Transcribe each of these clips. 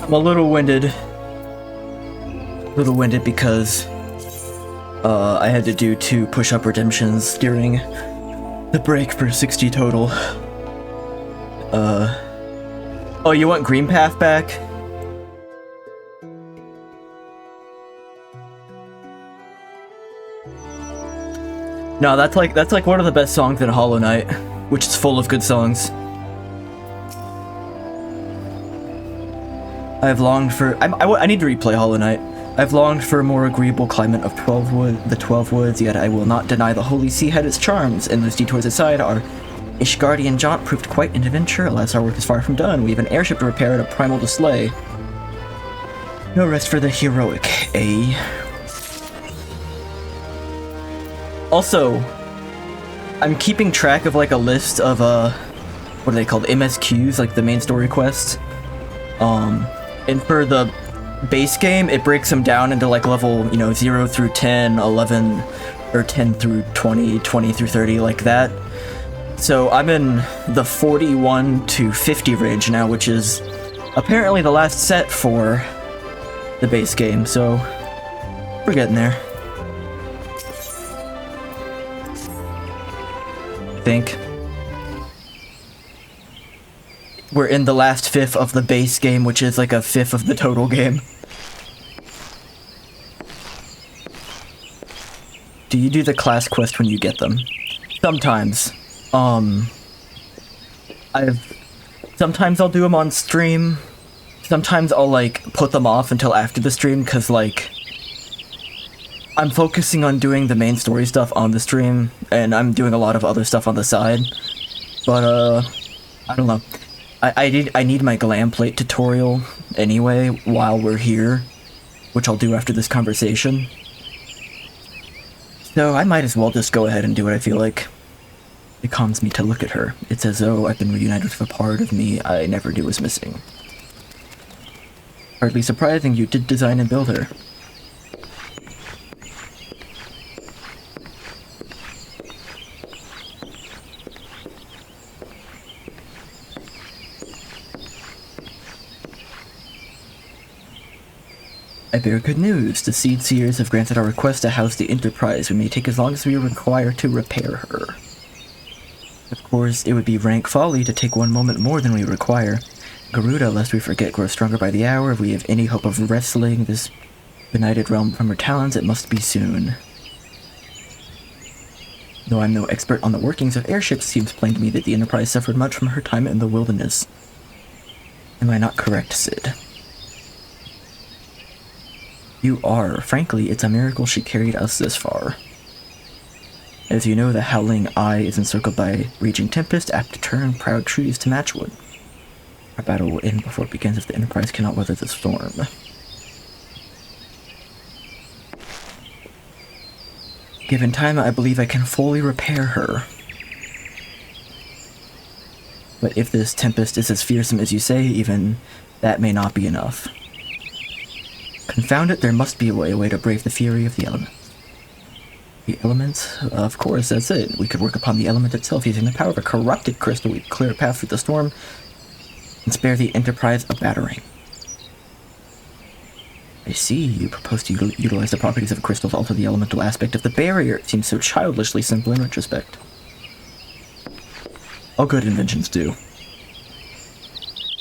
I'm a little winded. Because I had to do 2 push-up redemptions during the break for 60 total. Oh, you want Green Path back? No, that's like one of the best songs in Hollow Knight, which is full of good songs. I've longed for... I need to replay Hollow Knight. I've longed for a more agreeable climate of the 12 Woods, yet I will not deny the Holy Sea had its charms, and those detours aside, our Ishgardian jaunt proved quite an adventure. Alas, our work is far from done. We have an airship to repair and a primal to slay. No rest for the heroic, eh? Also, I'm keeping track of like a list of what are they called? MSQs, like the main story quests. And for the base game, it breaks them down into like level, 0 through 10, 11, or 10 through 20, 20 through 30, like that. So I'm in the 41 to 50 range now, which is apparently the last set for the base game, so we're getting there. I think. We're in the last 5th of the base game, which is like a 5th of the total game. Do you do the class quest when you get them? Sometimes. Sometimes I'll do them on stream. Sometimes I'll like put them off until after the stream, cause like I'm focusing on doing the main story stuff on the stream, and I'm doing a lot of other stuff on the side. But I don't know. I need my glam plate tutorial anyway while we're here, which I'll do after this conversation. So I might as well just go ahead and do what I feel like. It calms me to look at her. It's as though I've been reunited with a part of me I never knew was missing. Hardly surprising you did design and build her. I bear good news. The Seed Seers have granted our request to house the Enterprise. We may take as long as we require to repair her. Of course, it would be rank folly to take one moment more than we require. Garuda, lest we forget, grows stronger by the hour. If we have any hope of wresting this benighted realm from her talons, it must be soon. Though I'm no expert on the workings of airships, it seems plain to me that the Enterprise suffered much from her time in the wilderness. Am I not correct, Sid? You are. Frankly, it's a miracle she carried us this far. As you know, the Howling Eye is encircled by raging tempest, apt to turn proud trees to matchwood. Our battle will end before it begins if the Enterprise cannot weather the storm. Given time, I believe I can fully repair her. But if this tempest is as fearsome as you say, even that may not be enough. Confound it, there must be a way to brave the fury of the elements. The elements? Of course, that's it. We could work upon the element itself using the power of a corrupted crystal. We'd clear a path through the storm and spare the Enterprise a battering. I see. You propose to utilize the properties of a crystal to alter the elemental aspect of the barrier. It seems so childishly simple in retrospect. All good inventions do.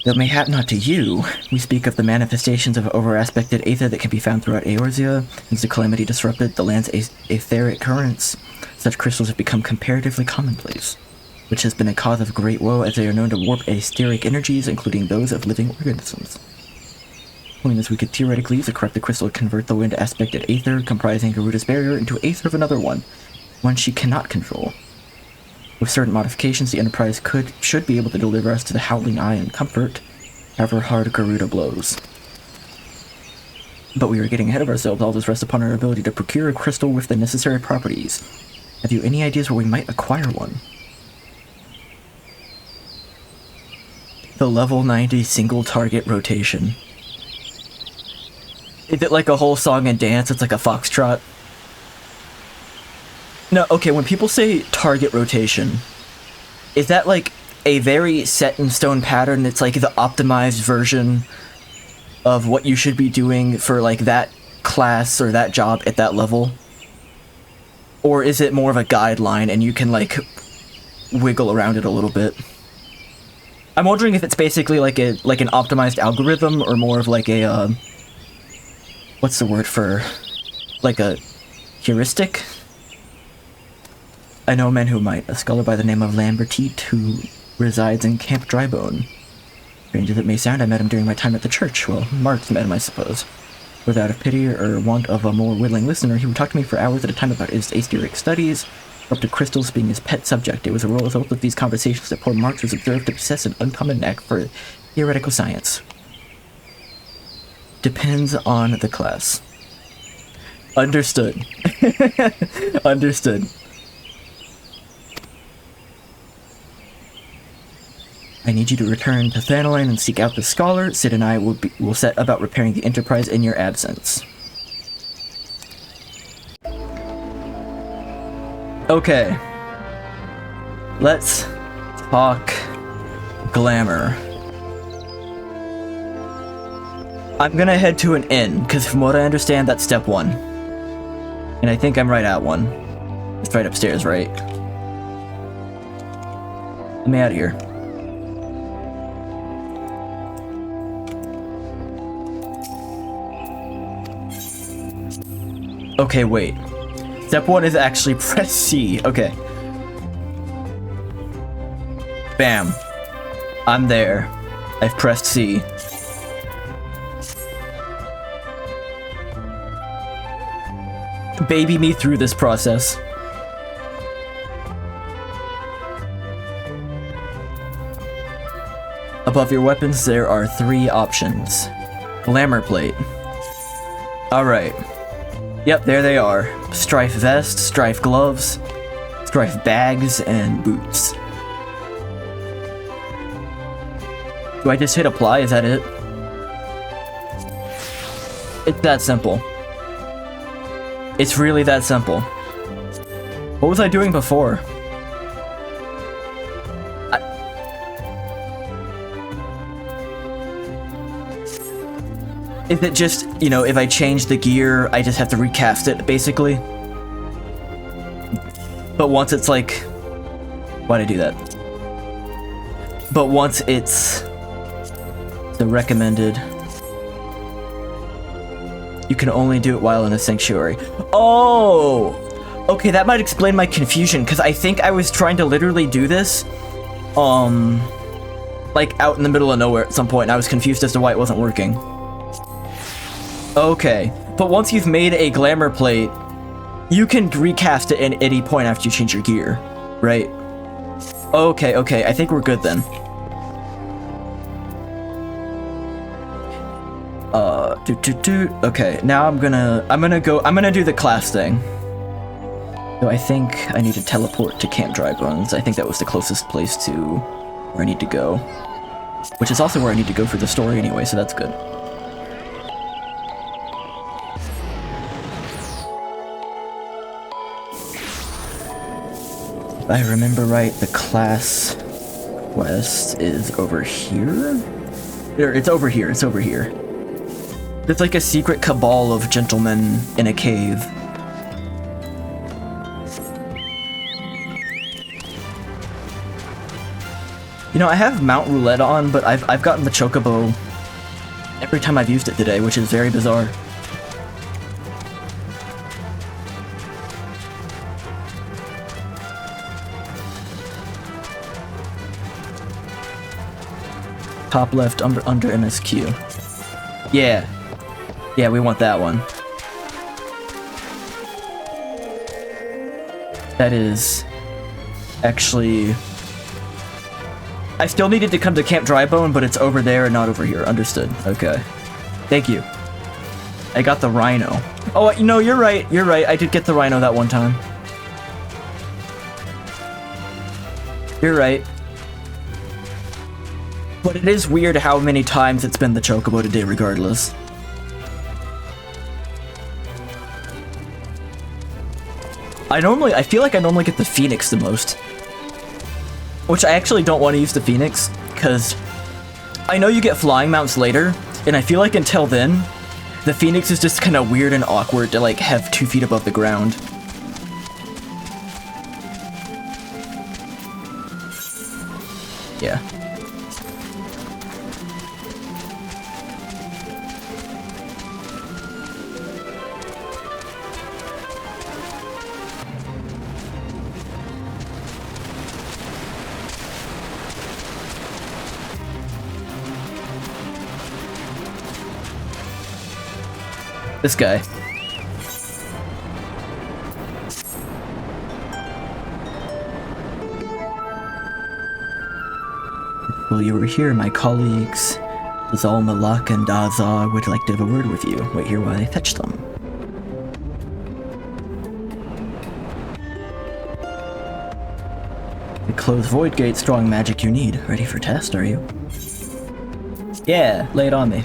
Though mayhap not to you, we speak of the manifestations of over-aspected aether that can be found throughout Eorzea. Since the calamity disrupted the land's etheric currents, such crystals have become comparatively commonplace, which has been a cause of great woe as they are known to warp aetheric energies, including those of living organisms. Point is, we could theoretically use a corrupted crystal to convert the wind aspected aether comprising Garuda's barrier into aether of another one she cannot control. With certain modifications, the Enterprise should be able to deliver us to the Howling Eye in comfort, however hard Garuda blows. But we are getting ahead of ourselves. All this rests upon our ability to procure a crystal with the necessary properties. Have you any ideas where we might acquire one? The level 90 single target rotation. Is it like a whole song and dance? It's like a foxtrot? No, okay, when people say target rotation, is that like a very set in stone pattern that's like the optimized version of what you should be doing for like that class or that job at that level? Or is it more of a guideline and you can like wiggle around it a little bit? I'm wondering if it's basically like an optimized algorithm or more of like a what's the word for like a heuristic? I know a man who might, a scholar by the name of Lambertite who resides in Camp Drybone. Strange as it may sound, I met him during my time at the church. Well, Mark's met him, I suppose. Without a pity or want of a more willing listener, he would talk to me for hours at a time about his aetheric studies, up to crystals being his pet subject. It was a result of these conversations that poor Marx was observed to possess an uncommon knack for theoretical science. Depends on the class. Understood. Understood. I need you to return to Thanaline and seek out the scholar. Sid and I will set about repairing the Enterprise in your absence. Okay. Let's talk glamour. I'm gonna head to an inn, because from what I understand, that's step 1. And I think I'm right at one. It's right upstairs, right? Let me out of here. Okay, wait. Step 1 is actually press C. Okay. Bam. I'm there. I've pressed C. Baby me through this process. Above your weapons, there are 3 options. Glamour plate. Alright. Yep, there they are. Strife vest, strife gloves, strife bags, and boots. Do I just hit apply? Is that it? It's that simple. It's really that simple. What was I doing before? Is it just, you know, if I change the gear, I just have to recast it, basically? But once it's like... Why'd I do that? But once it's... the recommended... You can only do it while in a sanctuary. Oh! Okay, that might explain my confusion, because I think I was trying to literally do this, like, out in the middle of nowhere at some point, and I was confused as to why it wasn't working. Okay, but once you've made a glamour plate, you can recast it at any point after you change your gear, right? Okay, I think we're good then. Okay, now I'm gonna do the class thing. So I think I need to teleport to Camp Drybones. I think that was the closest place to where I need to go. Which is also where I need to go for the story anyway, so that's good. If I remember right, the class quest is over here? It's over here, it's over here. There's like a secret cabal of gentlemen in a cave. You know, I have Mount Roulette on, but I've gotten the Chocobo every time I've used it today, which is very bizarre. Top left under MSQ. Yeah. Yeah, we want that one. That is actually... I still needed to come to Camp Drybone, but it's over there and not over here. Understood. Okay. Thank you. I got the rhino. Oh, no, you're right. You're right. I did get the rhino that one time. You're right. But it is weird how many times it's been the Chocobo today regardless. I feel like I normally get the Phoenix the most. Which I actually don't want to use the Phoenix, because I know you get flying mounts later, And I feel like until then, the Phoenix is just kind of weird and awkward to like have 2 feet above the ground. Yeah. This guy. Well, you were here, my colleagues. Zal, Malak, and Daza would like to have a word with you. Wait here while I fetch them. The closed void gate, strong magic you need. Ready for test, are you? Yeah, lay it on me.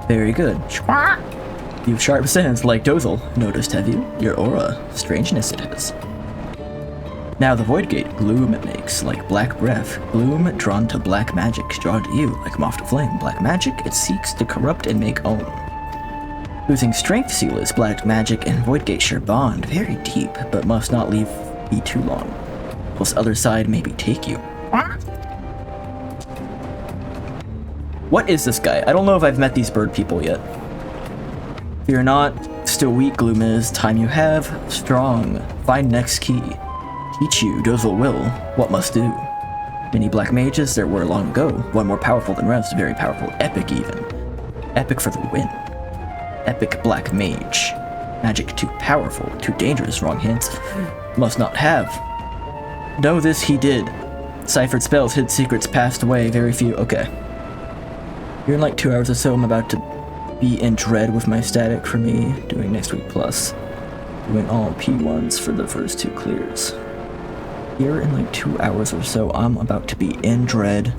Very good. You've sharp sense like Dozel. Noticed, have you? Your aura. Strangeness it has. Now the void gate, gloom it makes, like black breath. Gloom drawn to black magic, drawn to you, like moth to flame. Black magic it seeks to corrupt and make own. Losing strength seal is black magic and void gate share bond. Very deep, but must not leave be too long. Plus other side maybe take you. What is this guy? I don't know if I've met these bird people yet. Fear not, still weak gloom is, time you have, strong. Find next key. Teach you, Dozel will, what must do. Many black mages there were long ago, one more powerful than rest, very powerful, epic even. Epic for the win. Epic black mage. Magic too powerful, too dangerous, wrong hints. Must not have. Know this he did. Ciphered spells, hid secrets, passed away, very few, okay. You're in like 2 hours or so, I'm about to be in dread with my static for me, doing next week plus. Doing all P1s for the first 2 clears. Here in like 2 hours or so, I'm about to be in dread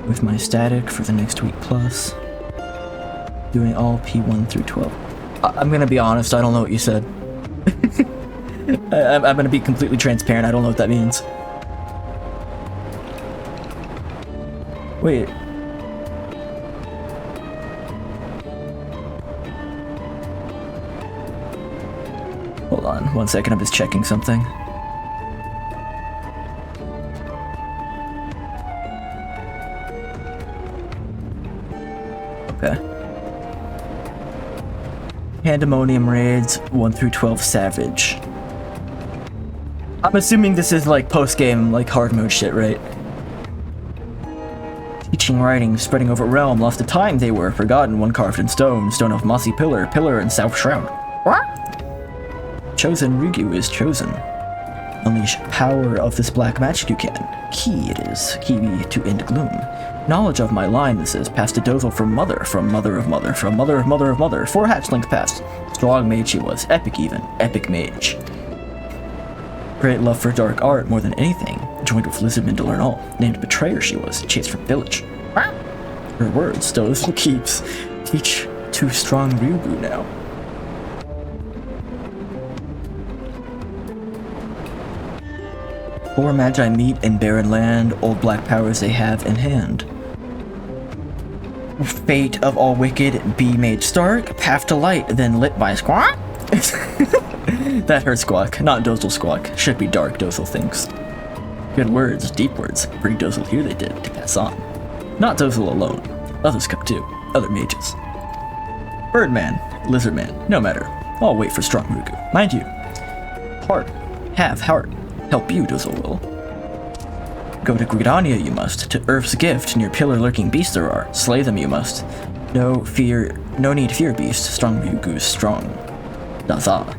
with my static for the next week plus. Doing all P1 through 12. I'm gonna be honest, I don't know what you said. I'm gonna be completely transparent, I don't know what that means. Wait. Hold on, 1 second, I'm just checking something. Okay. Pandemonium raids 1 through 12 Savage. I'm assuming this is like post-game, like hard mode shit, right? Teaching writing, spreading over realm, lost to time they were, forgotten, one carved in stone, stone of mossy pillar, pillar and south shroud. What? Chosen Ryugyu is chosen. Unleash power of this black magic you can. Key it is, key to end gloom. Knowledge of my line, this is, passed to Dozel from mother of mother, from mother of mother of mother, 4 hatchlings passed. Strong mage she was, epic even, epic mage. Great love for dark art more than anything, joined with Lizardman to learn all. Named betrayer she was, chased from village. Her words, Dozel keeps. Teach to strong Ryugyu now. Four magi meet in barren land, old black powers they have in hand. Fate of all wicked, be made stark, path to light, then lit by squawk? That hurt squawk, not Dozel squawk. Should be dark, Dozel thinks. Good words, deep words, bring Dozel here they did, to pass on. Not Dozel alone, others come too, other mages. Birdman, Lizardman, no matter, I'll wait for strong Ryugyu. Mind you, heart, have heart. Help you, Dozel will. Go to Gridania you must, to Earth's gift, near pillar lurking beasts there are. Slay them you must. No need fear beast, strong Ryugyu's strong. Daza.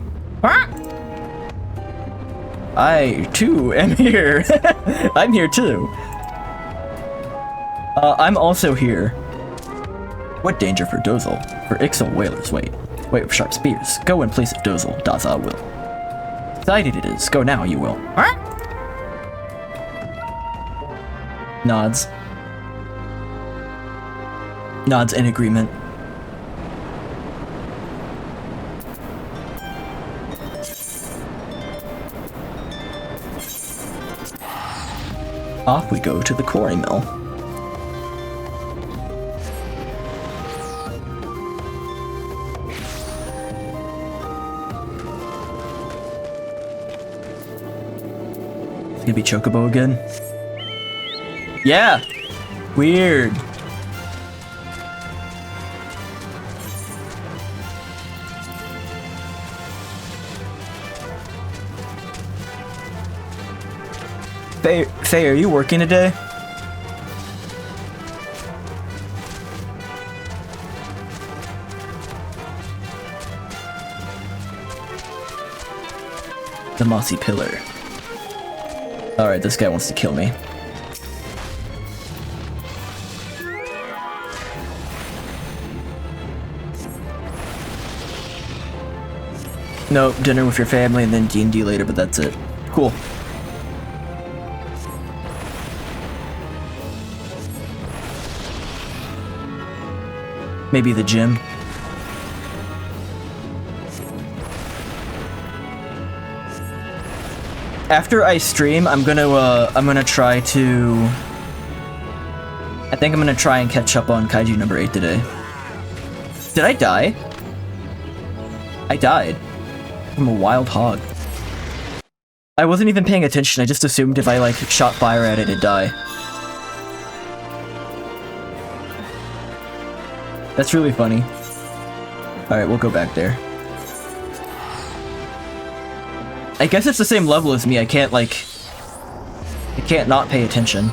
I, too, am here. I'm here, too. I'm also here. What danger for Dozel? For Ixal whalers, wait with sharp spears. Go in place of Dozel, Daza will. Decided it is. Go now, you will. Nods. Nods in agreement. Off we go to the quarry mill. Gonna be Chocobo again? Yeah! Weird. Faye, are you working today? The mossy pillar. Alright, this guy wants to kill me. Nope, dinner with your family and then D&D later, but that's it. Cool. Maybe the gym. After I stream, I'm gonna try to... I think I'm gonna try and catch up on Kaiju number 8 today. Did I die? I died. I'm a wild hog. I wasn't even paying attention, I just assumed if I, like, shot fire at it, it'd die. That's really funny. Alright, we'll go back there. I guess it's the same level as me, I can't, like... I can't not pay attention.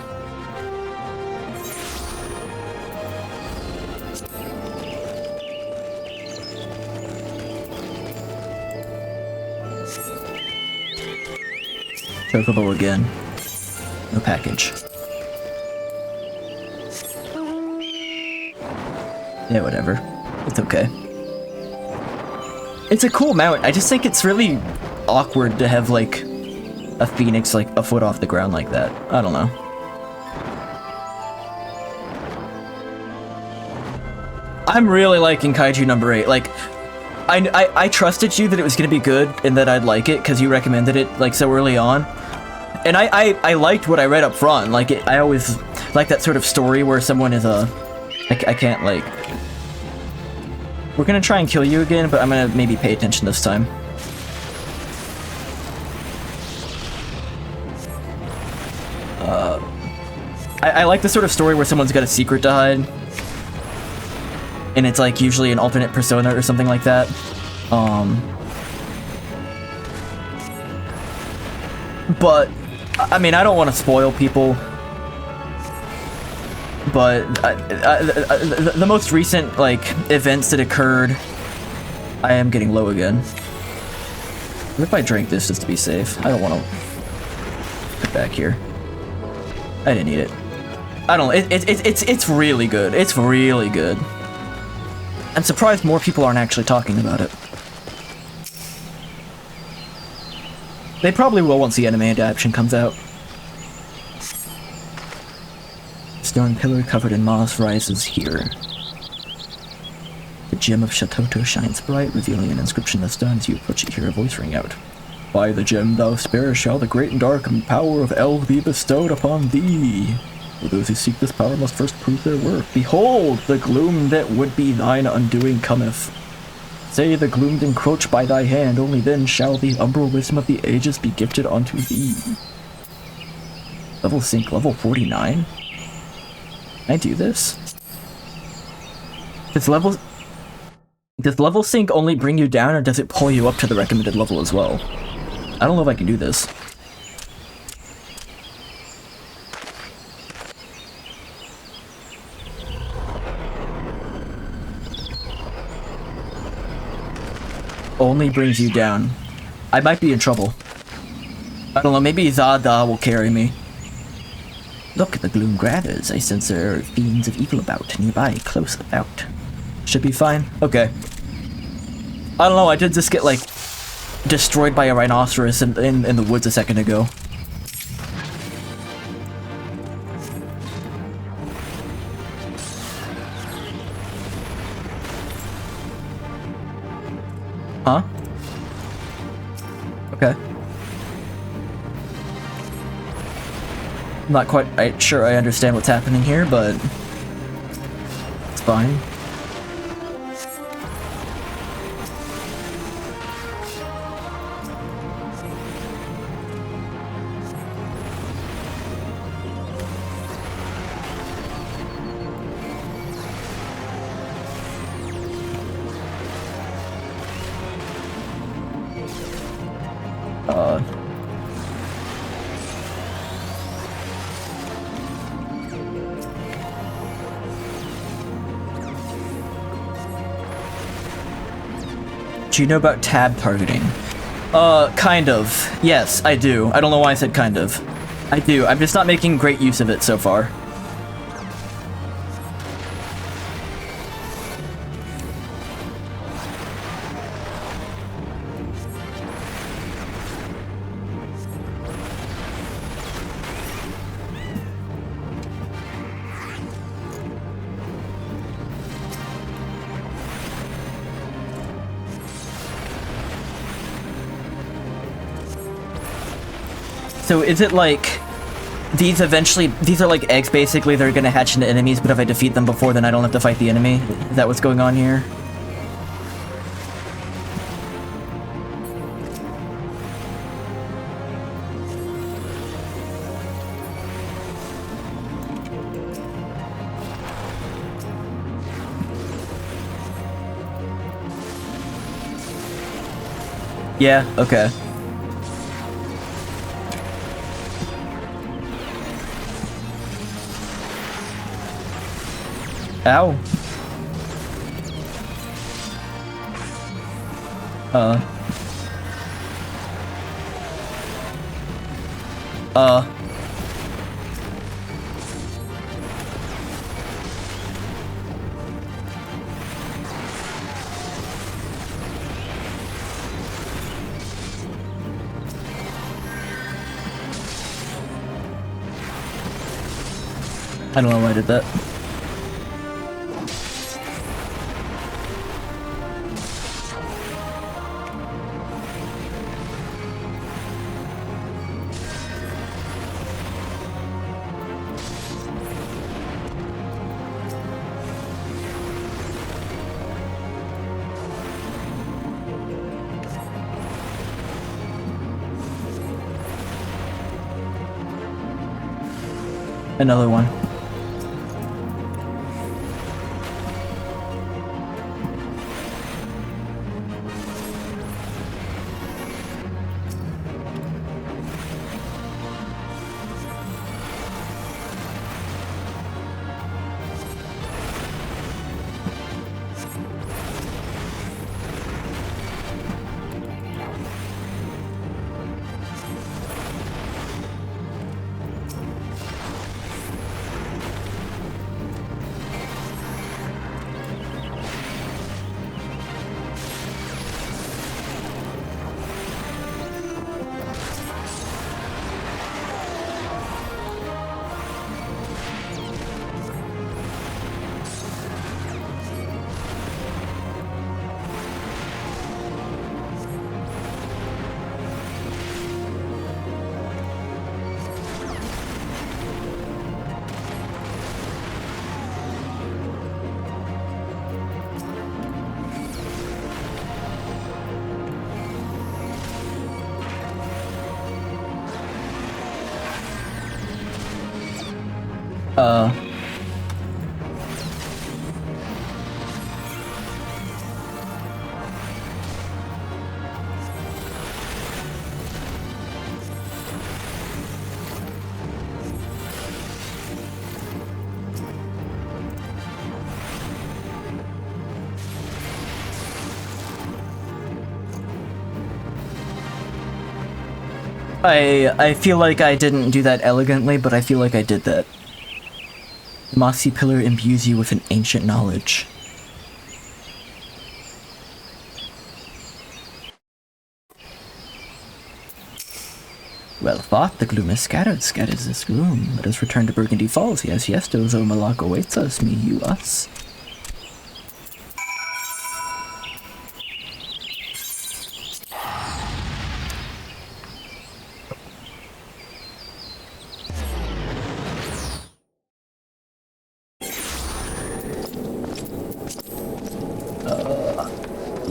Chocobo again. No package. Yeah, whatever. It's okay. It's a cool mount. I just think it's really awkward to have, like, a phoenix, like, a foot off the ground like that. I don't know. I'm really liking Kaiju number 8. Like, I trusted you that it was gonna be good and that I'd like it because you recommended it, like, so early on. And I liked what I read up front. Like, I always like that sort of story where someone is a... I can't, like... We're gonna try and kill you again, but I'm gonna maybe pay attention this time. I like the sort of story where someone's got a secret to hide. And it's, like, usually an alternate persona or something like that. But, I mean, I don't want to spoil people. But the most recent, like, events that occurred, I am getting low again. What if I drink this just to be safe? I don't want to put back here. I didn't eat it. I don't know. It's really good. It's really good. I'm surprised more people aren't actually talking about it. They probably will once the anime adaptation comes out. Stone pillar covered in moss rises here. The gem of Shatoto shines bright, revealing an inscription in the stone. As you approach it, hear a voice ring out. By the gem thou spare shall the great and dark power of El be bestowed upon thee. For those who seek this power must first prove their worth. Behold, the gloom that would be thine undoing cometh. Say the gloom encroach by thy hand, only then shall the umbral wisdom of the ages be gifted unto thee. Level sync, level 49? Can I do this? Does level sync only bring you down, or does it pull you up to the recommended level as well? I don't know if I can do this. Only brings you down. I might be in trouble. I don't know, maybe Zada will carry me. Look, the gloom gathers. I sense there are fiends of evil about, nearby, close about. Should be fine. Okay. I don't know, I did just get, like, destroyed by a rhinoceros in the woods a second ago. Huh? Okay. I'm not quite sure I understand what's happening here, but it's fine. Do you know about tab targeting? Kind of. Yes, I do. I don't know why I said kind of. I do. I'm just not making great use of it so far. So is it like these are like eggs basically, they're gonna hatch into enemies, but if I defeat them before, then I don't have to fight the enemy? Is that what's going on here? Yeah, okay. Ow. I don't know why I did that. Another one. I feel like I didn't do that elegantly, but I feel like I did that. The Moxie Pillar imbues you with an ancient knowledge. Well fought, the gloom is scattered, scatters this gloom. Let us return to Burgundy Falls. Yes, yes, Dozo Malak awaits us, me, you, us.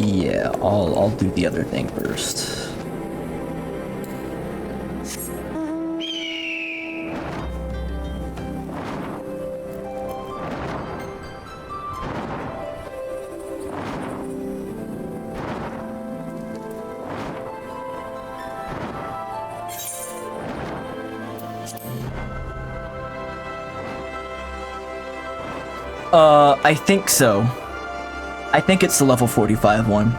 Yeah, I'll do the other thing first. I think so. I think it's the level 45 one.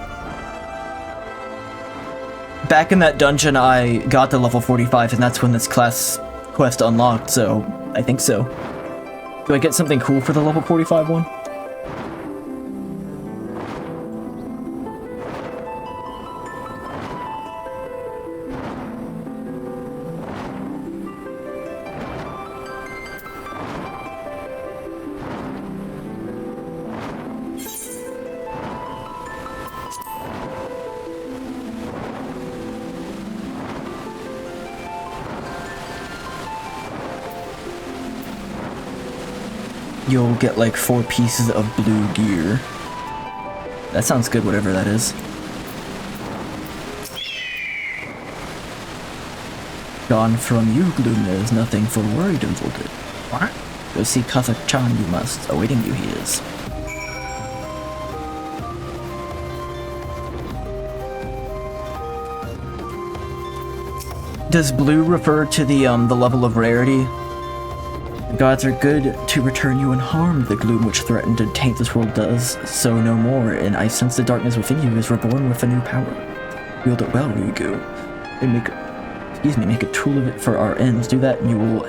Back in that dungeon, I got to level 45, and that's when this class quest unlocked, so I think so. Do I get something cool for the level 45 one? You'll get like 4 pieces of blue gear. That sounds good, whatever that is. Gone from you, Gloom, there's nothing for worry to hold it. What? Go see Kazakh-chan, you must. Awaiting you he is. Does blue refer to the level of rarity? The gods are good to return you unharmed. The gloom which threatened to taint this world does so no more, and I sense the darkness within you is reborn with a new power. Wield it well, Ryugu, and make a tool of it for our ends. Do that, and you will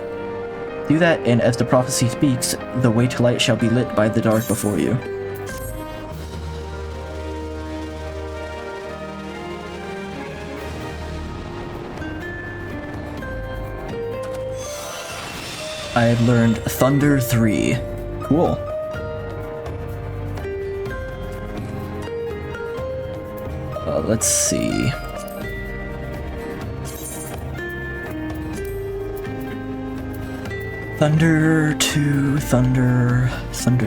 do that, and as the prophecy speaks, the way to light shall be lit by the dark before you. I have learned Thunder 3. Cool. Let's see. Thunder 2, Thunder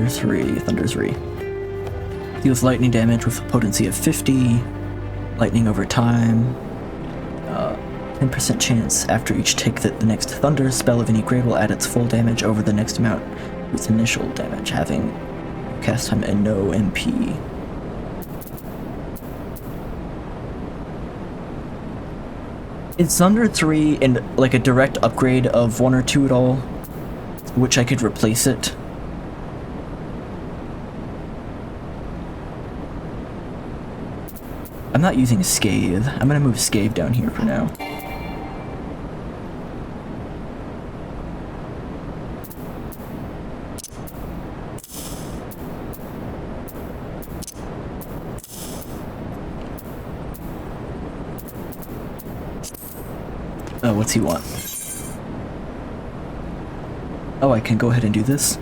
3. Deals lightning damage with a potency of 50. Lightning over time. 10% chance after each tick that the next Thunder spell of any grade will add its full damage over the next amount its initial damage, having cast time and no MP. Is Thunder 3 in like a direct upgrade of 1 or 2 at all? Which I could replace it? I'm not using Scathe. I'm gonna move Scathe down here for now. Oh, what's he want? Oh, I can go ahead and do this.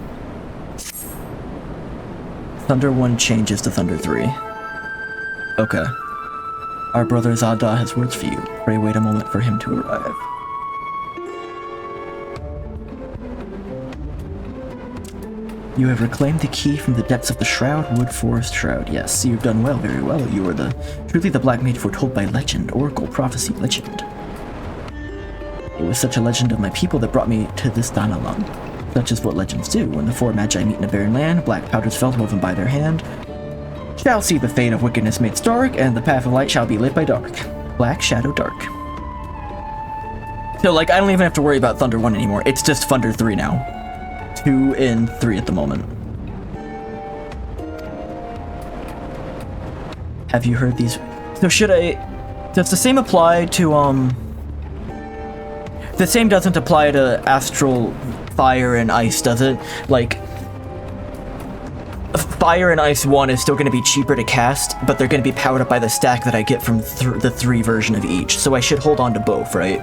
Thunder 1 changes to Thunder 3. Okay. Our brother Zada has words for you. Pray wait a moment for him to arrive. You have reclaimed the key from the depths of the shroud, Wood Forest Shroud. Yes, you've done well, very well. You are truly the black mage foretold by legend, oracle, prophecy, legend. It was such a legend of my people that brought me to this Danalan. Such is what legends do. When the 4 magi meet in a barren land, black powders felt woven by their hand, shall see the fate of wickedness made stark, and the path of light shall be lit by dark. Black shadow dark. So, like, I don't even have to worry about Thunder 1 anymore. It's just Thunder 3 now. 2 and 3 at the moment. Have you heard these? So should I... Does the same apply to, The same doesn't apply to Astral Fire and Ice, does it? Like... Fire and Ice 1 is still going to be cheaper to cast, but they're going to be powered up by the stack that I get from the 3 version of each, so I should hold on to both, right?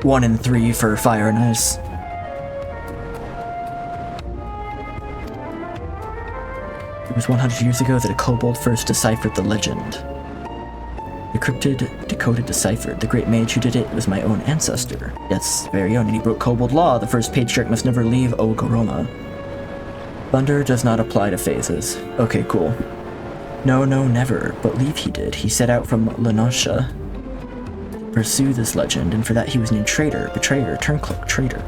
1 and 3 for Fire and Ice. It was 100 years ago that a kobold first deciphered the legend. Decrypted, decoded, deciphered. The great mage who did it was my own ancestor. Yes, very own, and he broke kobold law. The first patriarch must never leave Ogoroma. Thunder does not apply to phases. Okay, cool. No, never. Believe he did. He set out from Lenosha to pursue this legend, and for that he was named traitor, betrayer, turncloak, traitor.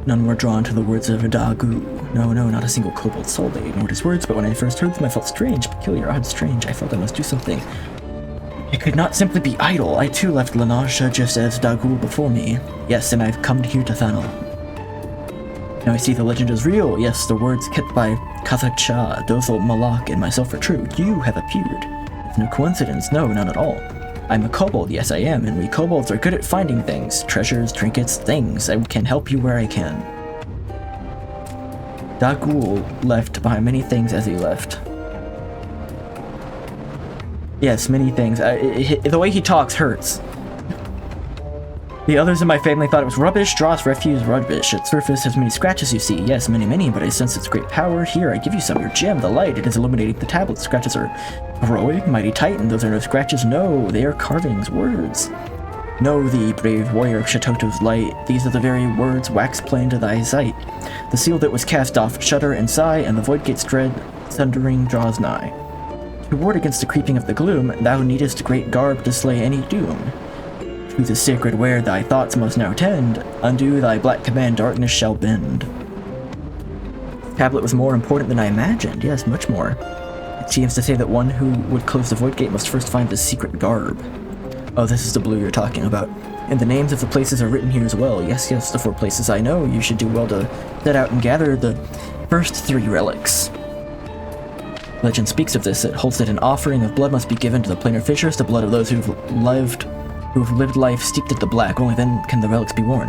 None were drawn to the words of Dagu. No, not a single kobold soul. They ignored his words, but when I first heard them I felt strange, peculiar, odd, strange. I felt I must do something. I could not simply be idle. I too left Lenosha just as Dagul before me. Yes, and I've come here to Thanal. Now I see the legend is real. Yes, the words kept by Kazakh Shah, Dozel, Malak, and myself are true. You have appeared. It's no coincidence. No, none at all. I'm a kobold. Yes, I am. And we kobolds are good at finding things. Treasures, trinkets, things. I can help you where I can. Dagul left behind many things as he left. Yes, many things. The way he talks hurts. The others in my family thought it was rubbish, dross, refuse, rubbish. Its surface has many scratches, you see. Yes, many, but I sense its great power. Here, I give you some. Your gem, the light. It is illuminating the tablet. Scratches are heroic, mighty titan. Those are no scratches. No, they are carvings, words. Know thee, brave warrior of Shatoto's light. These are the very words wax plain to thy sight. The seal that was cast off, shudder and sigh, and the void gate's dread, thundering draws nigh. To ward against the creeping of the gloom, thou needest great garb to slay any doom. To the sacred where thy thoughts must now tend, undo thy black command, darkness shall bend. The tablet was more important than I imagined, yes, much more. It seems to say that one who would close the void gate must first find the secret garb. Oh, this is the blue you're talking about. And the names of the places are written here as well. Yes, the 4 places I know. You should do well to set out and gather the first 3 relics. Legend speaks of this. It holds that an offering of blood must be given to the planar fissures, the blood of those who've lived life steeped in the black. Only then can the relics be worn.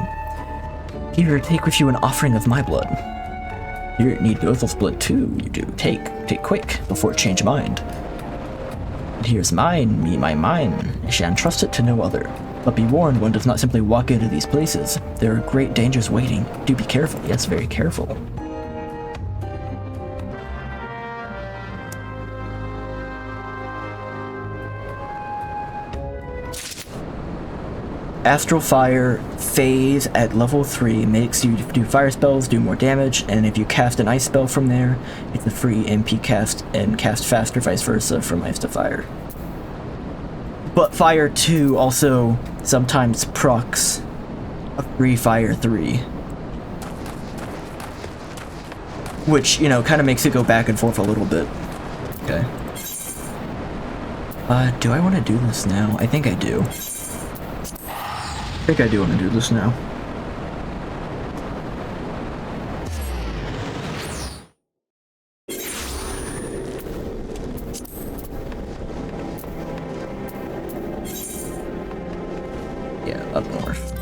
Here, take with you an offering of my blood. You need Dothel's blood too, you do. Take quick, before it change mind. And here's mine, mine. I shall entrust it to no other. But be warned, one does not simply walk into these places. There are great dangers waiting. Do be careful, yes, very careful. Astral Fire phase at level 3 makes you do fire spells, do more damage, and if you cast an ice spell from there, it's a free MP cast and cast faster, vice versa from ice to fire. But Fire 2 also sometimes procs a free Fire 3. Which, you know, kind of makes it go back and forth a little bit. Okay. Do I want to do this now? I think I do. I think I do want to do this now. Yeah, up north.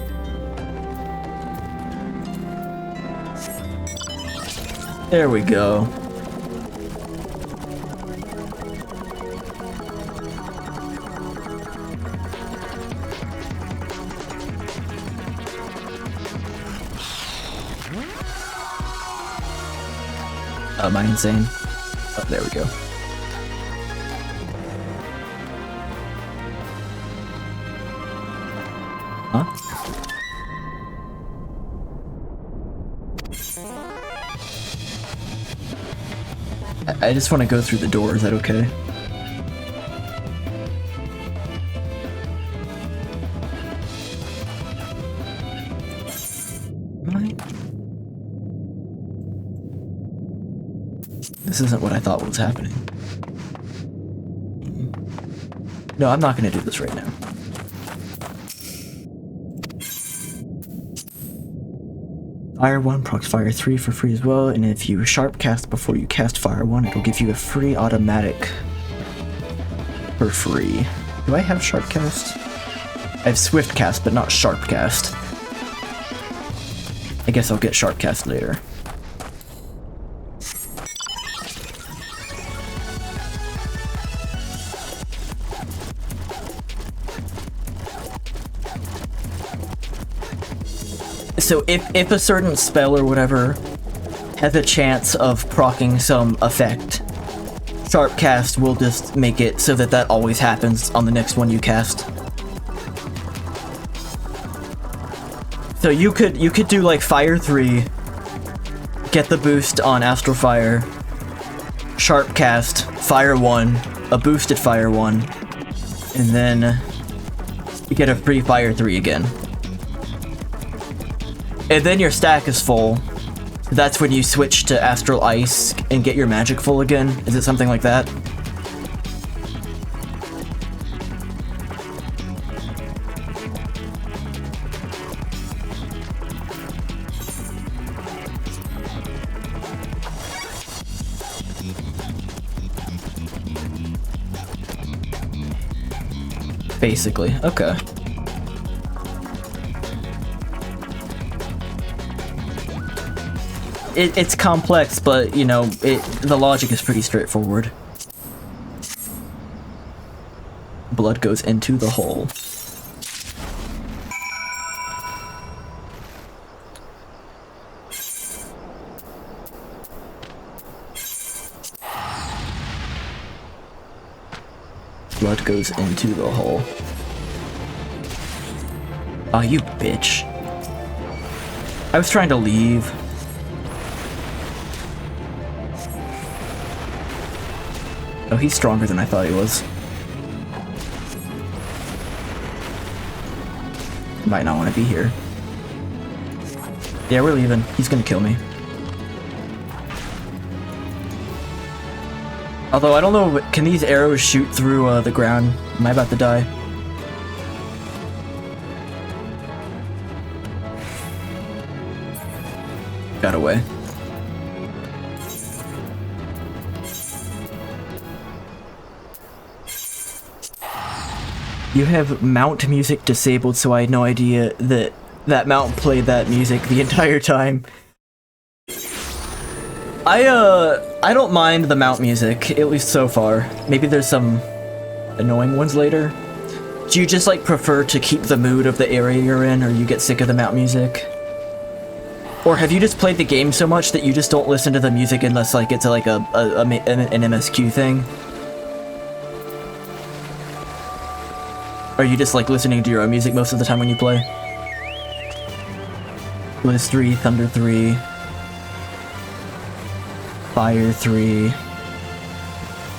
There we go. Am I insane? Oh, there we go. Huh? I just want to go through the door, is that okay? This isn't what I thought was happening. No, I'm not going to do this right now. Fire 1 procs Fire 3 for free as well, and if you sharp cast before you cast Fire 1, it'll give you a free automatic for free. Do I have sharp cast? I have swift cast, but not sharp cast. I guess I'll get sharp cast later. So if a certain spell or whatever has a chance of proccing some effect, sharp cast will just make it so that that always happens on the next one you cast. So you could do like Fire 3, get the boost on Astral Fire, sharp cast Fire 1, a boosted Fire 1, and then you get a free Fire 3 again. And then your stack is full. That's when you switch to Astral Ice and get your magic full again. Is it something like that? Basically, okay. It's complex, but, you know, the logic is pretty straightforward. Blood goes into the hole. Blood goes into the hole. Oh, you bitch. I was trying to leave. Oh, he's stronger than I thought he was. Might not want to be here. Yeah, we're leaving. He's gonna kill me. Although, I don't know, can these arrows shoot through the ground? Am I about to die? Got away. You have mount music disabled, so I had no idea that that mount played that music the entire time. I don't mind the mount music, at least so far. Maybe there's some annoying ones later. Do you just like prefer to keep the mood of the area you're in, or you get sick of the mount music? Or have you just played the game so much that you just don't listen to the music unless like it's like an MSQ thing? Or are you just like listening to your own music most of the time when you play? Blizz 3, Thunder 3, Fire 3,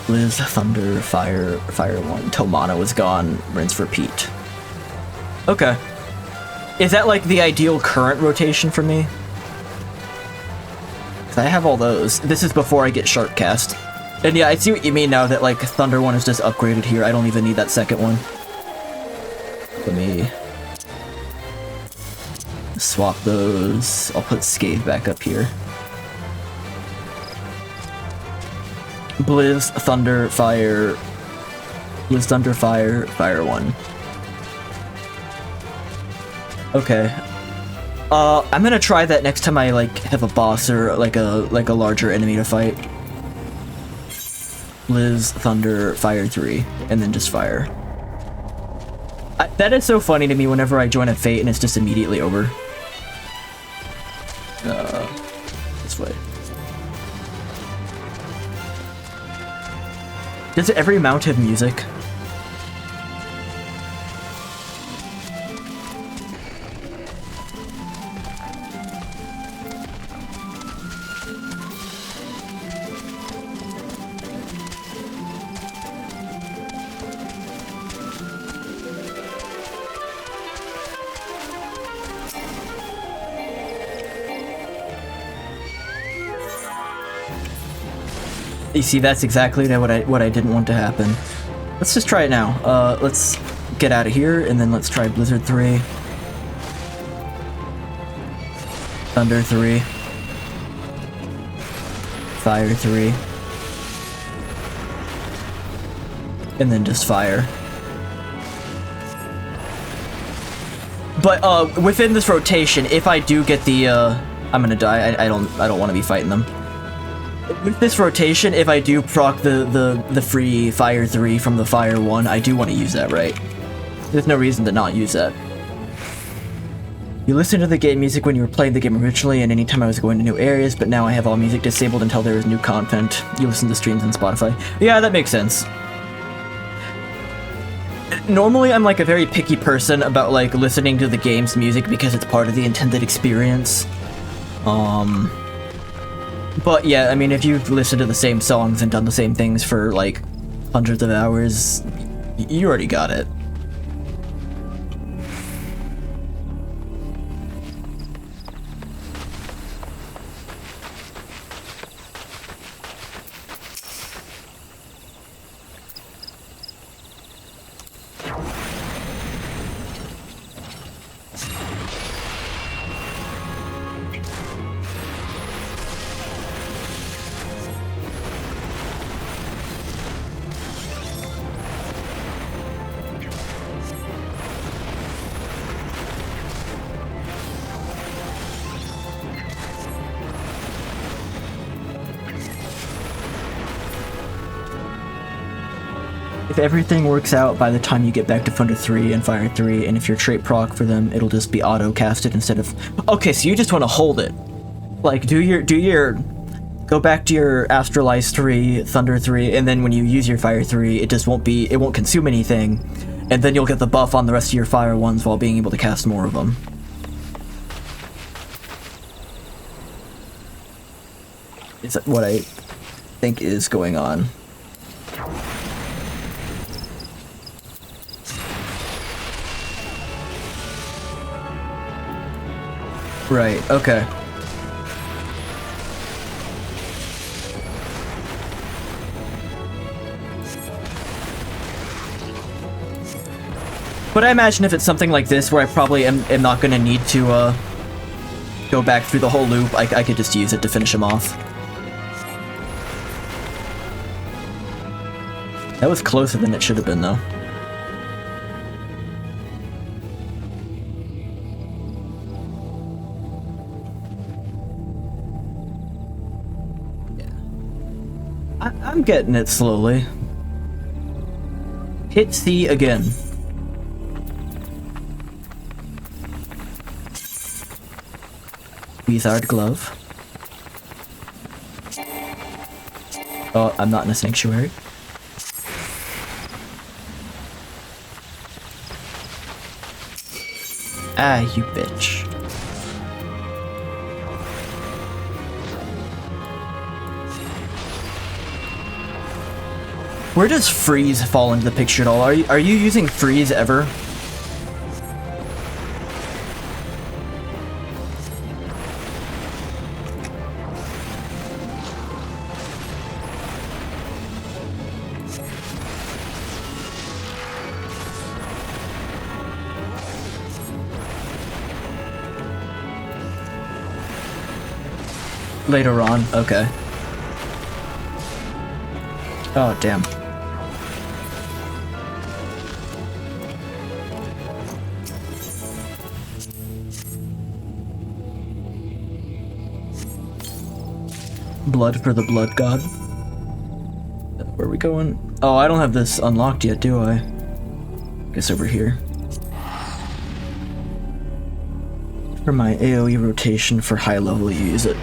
Blizz, Thunder, Fire 1, Tomana was gone, rinse, repeat. Okay. Is that like the ideal current rotation for me? Cause I have all those. This is before I get Sharpcast. And yeah, I see what you mean now that like Thunder 1 is just upgraded here. I don't even need that second one. Let me swap those. I'll put Scathe back up here. Blizz, Thunder, Fire. Blizz, Thunder, Fire, Fire 1. Okay. I'm gonna try that next time I like have a boss or like a larger enemy to fight. Blizz, Thunder, Fire 3, and then just Fire. That is so funny to me whenever I join a Fate and it's just immediately over. This way. Does every mount have music? You see, that's exactly what I didn't want to happen. Let's just try it now. Let's get out of here, and then let's try Blizzard 3. Thunder 3. Fire 3. And then just Fire. But, within this rotation, if I do get the, I'm gonna die. I don't want to be fighting them. With this rotation, if I do proc the free Fire 3 from the Fire 1, I do want to use that, right? There's no reason to not use that. You listened to the game music when you were playing the game originally and anytime I was going to new areas, but now I have all music disabled until there is new content. You listen to streams on Spotify. Yeah, that makes sense. Normally, I'm like a very picky person about like listening to the game's music because it's part of the intended experience. But yeah, I mean, if you've listened to the same songs and done the same things for, like, hundreds of hours, you already got it. if everything works out by the time you get back to Thunder 3 and Fire 3, and if you're trait proc for them, it'll just be auto-casted instead of... Okay, so you just want to hold it. Like, go back to your Astralize 3, Thunder 3, and then when you use your Fire 3, it just won't consume anything, and then you'll get the buff on the rest of your Fire ones while being able to cast more of them. Is what I think is going on. Right, okay. But I imagine if it's something like this where I probably am not going to need to go back through the whole loop, I could just use it to finish him off. That was closer than it should have been, though. Yeah. I'm getting it slowly. Hit C again. Wizard glove. Oh, I'm not in a sanctuary. Ah, you bitch. Where does freeze fall into the picture at all? Are you using freeze ever? Later on, okay. Oh, damn. Blood for the blood god. Where are we going? Oh, I don't have this unlocked yet, do I? Guess over here. For my AoE rotation for high level, you use it.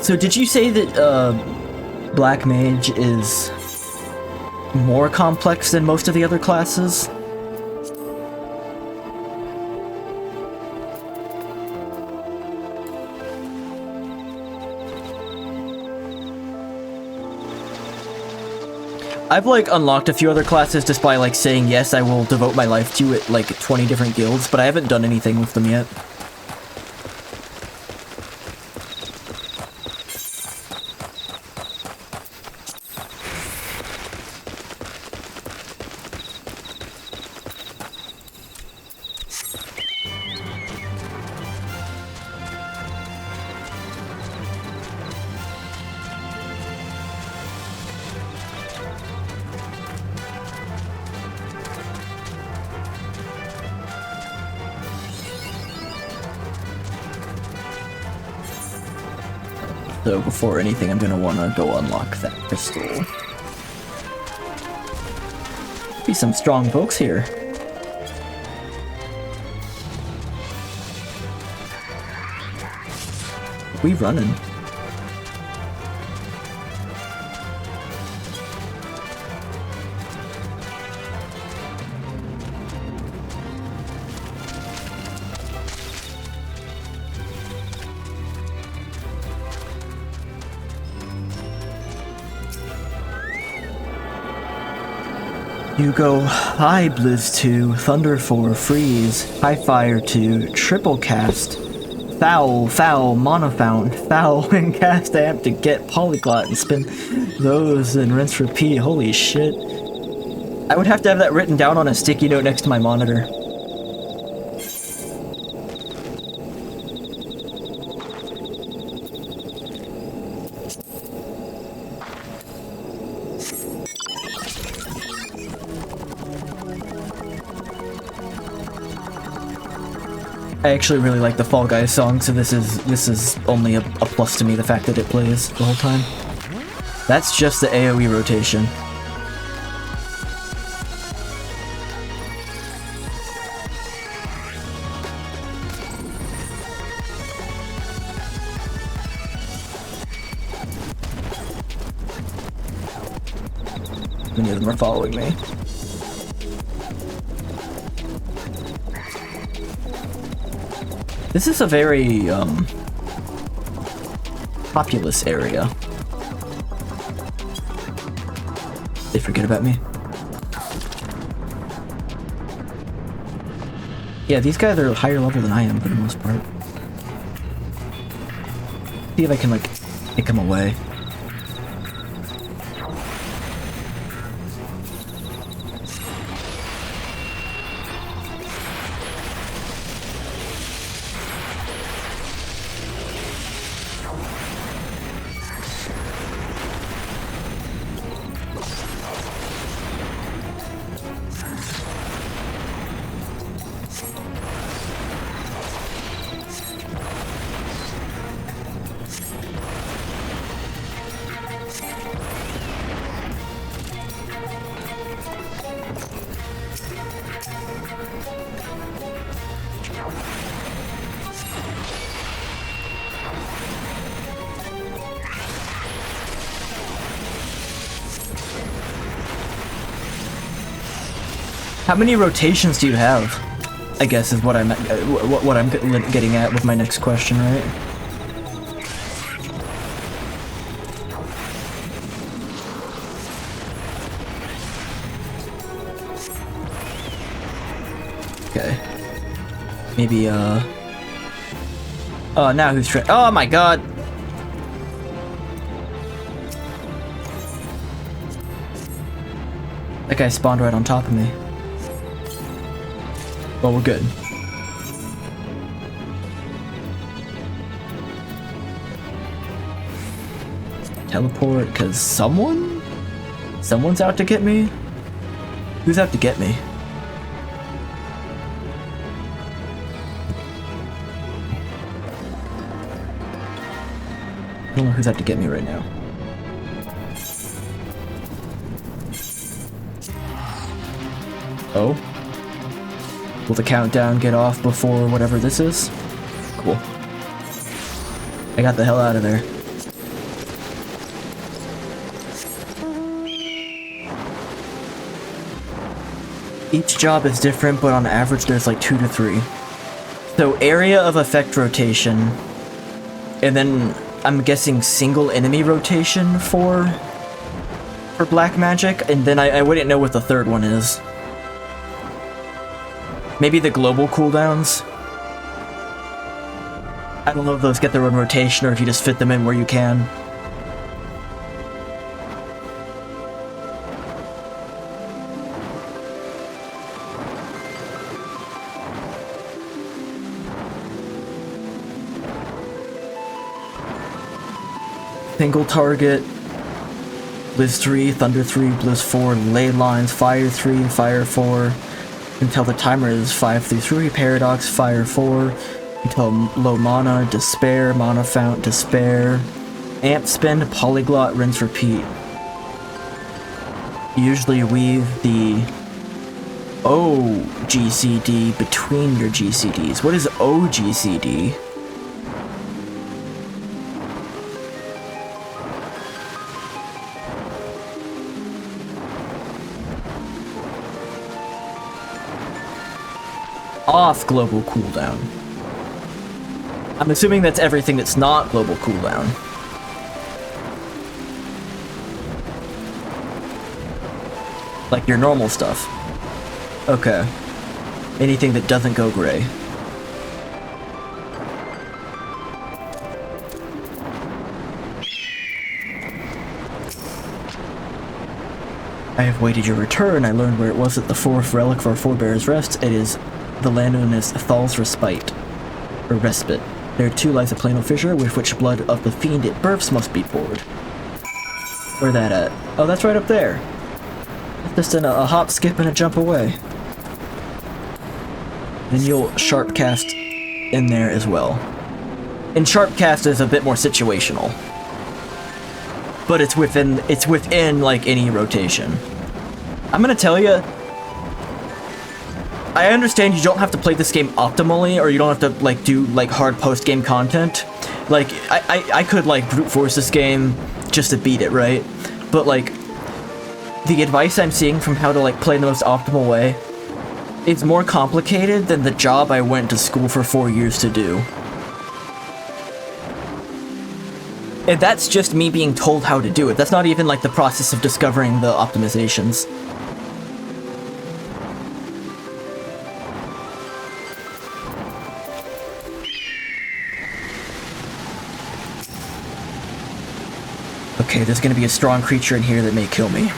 So did you say that Black Mage is more complex than most of the other classes? I've like unlocked a few other classes just by like saying yes, I will devote my life to it, like 20 different guilds, but I haven't done anything with them yet. So before anything, I'm gonna wanna go unlock that crystal. Be some strong folks here. We running. You go high Blizz 2, Thunder 4, Freeze, High Fire 2, Triple Cast, Foul, Mono Fountain, Foul, and Cast Amp to get Polyglot and spin those and rinse repeat. Holy shit. I would have to have that written down on a sticky note next to my monitor. I actually really like the Fall Guys song, so this is only a plus to me, the fact that it plays the whole time. That's just the AoE rotation. Many of them are following me. This is a very, populous area. They forget about me. Yeah, these guys are higher level than I am for the most part. See if I can, like, take them away. How many rotations do you have? I guess is what I'm getting at with my next question, right? Okay. Maybe oh, now who's trying? Oh my god! That guy spawned right on top of me. Well, we're good. Teleport, because someone's out to get me? Who's out to get me? I don't know who's out to get me right now. Oh? Will the countdown get off before whatever this is? Cool. I got the hell out of there. Each job is different, but on average there's like 2 to 3. So area of effect rotation, and then I'm guessing single enemy rotation for black magic, and then I wouldn't know what the third one is. Maybe the global cooldowns? I don't know if those get their own rotation or if you just fit them in where you can. Single target, Blizz 3, Thunder 3, Blizz 4, Ley Lines, Fire 3, Fire 4. Until the timer is 5 through 3, Paradox, Fire 4, until low mana, Despair, Mana Fount, Despair, Amp Spend, Polyglot, Rinse, Repeat. Usually weave the OGCD between your GCDs. What is OGCD? Off global cooldown. I'm assuming that's everything that's not global cooldown. Like your normal stuff. Okay. Anything that doesn't go gray. I have waited your return. I learned where it was at the fourth relic for our forebears' rest. It is the land known as Thal's Respite, or Respite. There are 2 lives of Plano Fissure, with which blood of the fiend it births must be poured. Where that at? Oh, that's right up there. Just in a hop, skip, and a jump away. Then you'll sharp cast in there as well. And sharp cast is a bit more situational. but it's within like any rotation. I'm gonna tell you, I understand you don't have to play this game optimally, or you don't have to like do like hard post-game content. Like I could like brute force this game just to beat it, right? But like the advice I'm seeing from how to like play in the most optimal way, it's more complicated than the job I went to school for 4 years to do. And that's just me being told how to do it. That's not even like the process of discovering the optimizations. Okay, there's gonna be a strong creature in here that may kill me.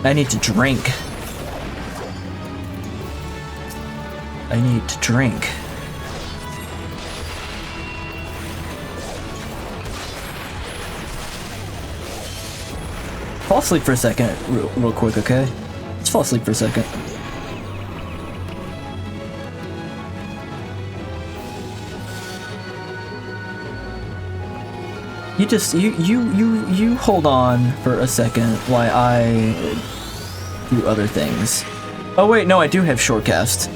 I need to drink. I need to drink. Fall asleep for a second, real quick, okay? Just fall asleep for a second. You hold on for a second while I do other things. Oh wait, no, I do have shortcast.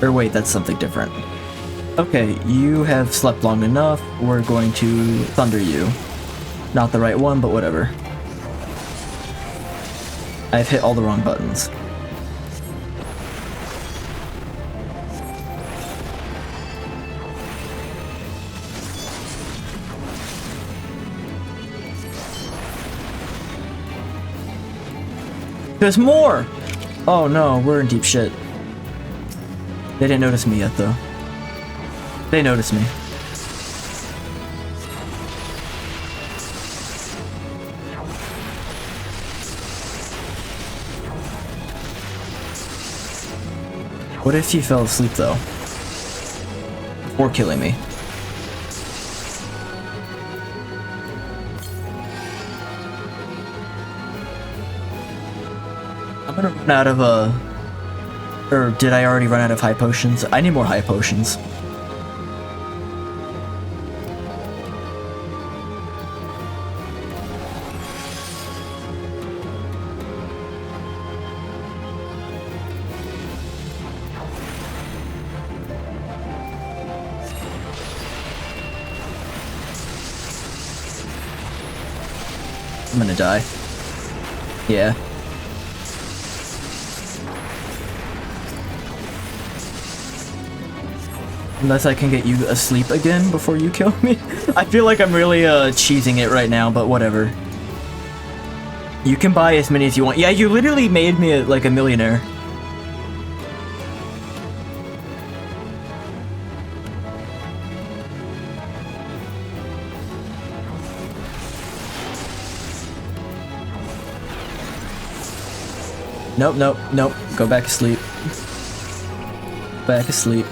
Or wait, that's something different. Okay, you have slept long enough. We're going to thunder you. Not the right one, but whatever. I've hit all the wrong buttons. There's more! Oh no, we're in deep shit. They didn't notice me yet, though. They noticed me. What if you fell asleep, though? Before killing me? I'm gonna run out of or did I already run out of high potions? I need more high potions. I'm gonna die. Yeah. Unless I can get you asleep again before you kill me. I feel like I'm really cheesing it right now, but whatever. You can buy as many as you want. Yeah, you literally made me like a millionaire. Nope, nope, nope. Go back to sleep. Back asleep.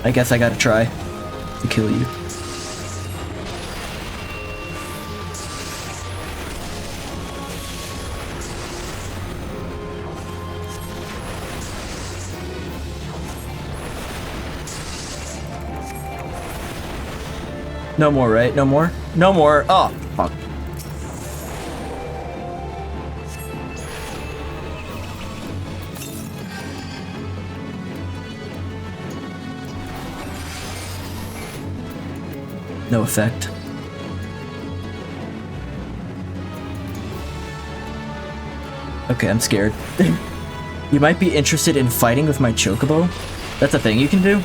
I guess I gotta try to kill you. No more, right? No more? No more. Oh, fuck. No effect. Okay, I'm scared. You might be interested in fighting with my chocobo? That's a thing you can do?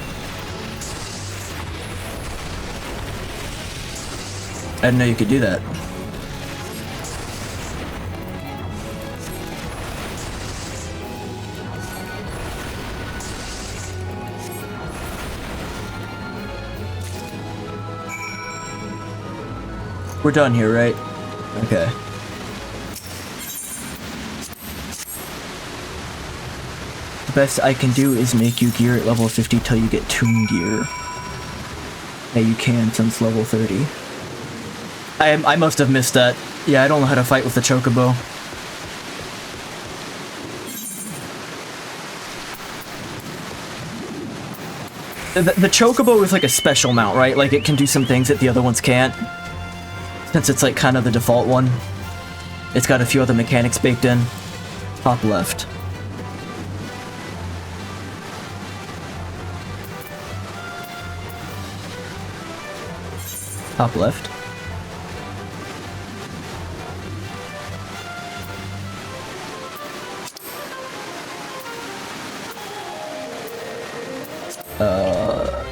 I didn't know you could do that. We're done here, right? Okay. The best I can do is make you gear at level 50 till you get Toon Gear. Yeah, you can since level 30. I must have missed that. Yeah, I don't know how to fight with the Chocobo. The Chocobo is like a special mount, right? Like, it can do some things that the other ones can't. Since it's like kind of the default one. It's got a few other mechanics baked in. Top left. Top left.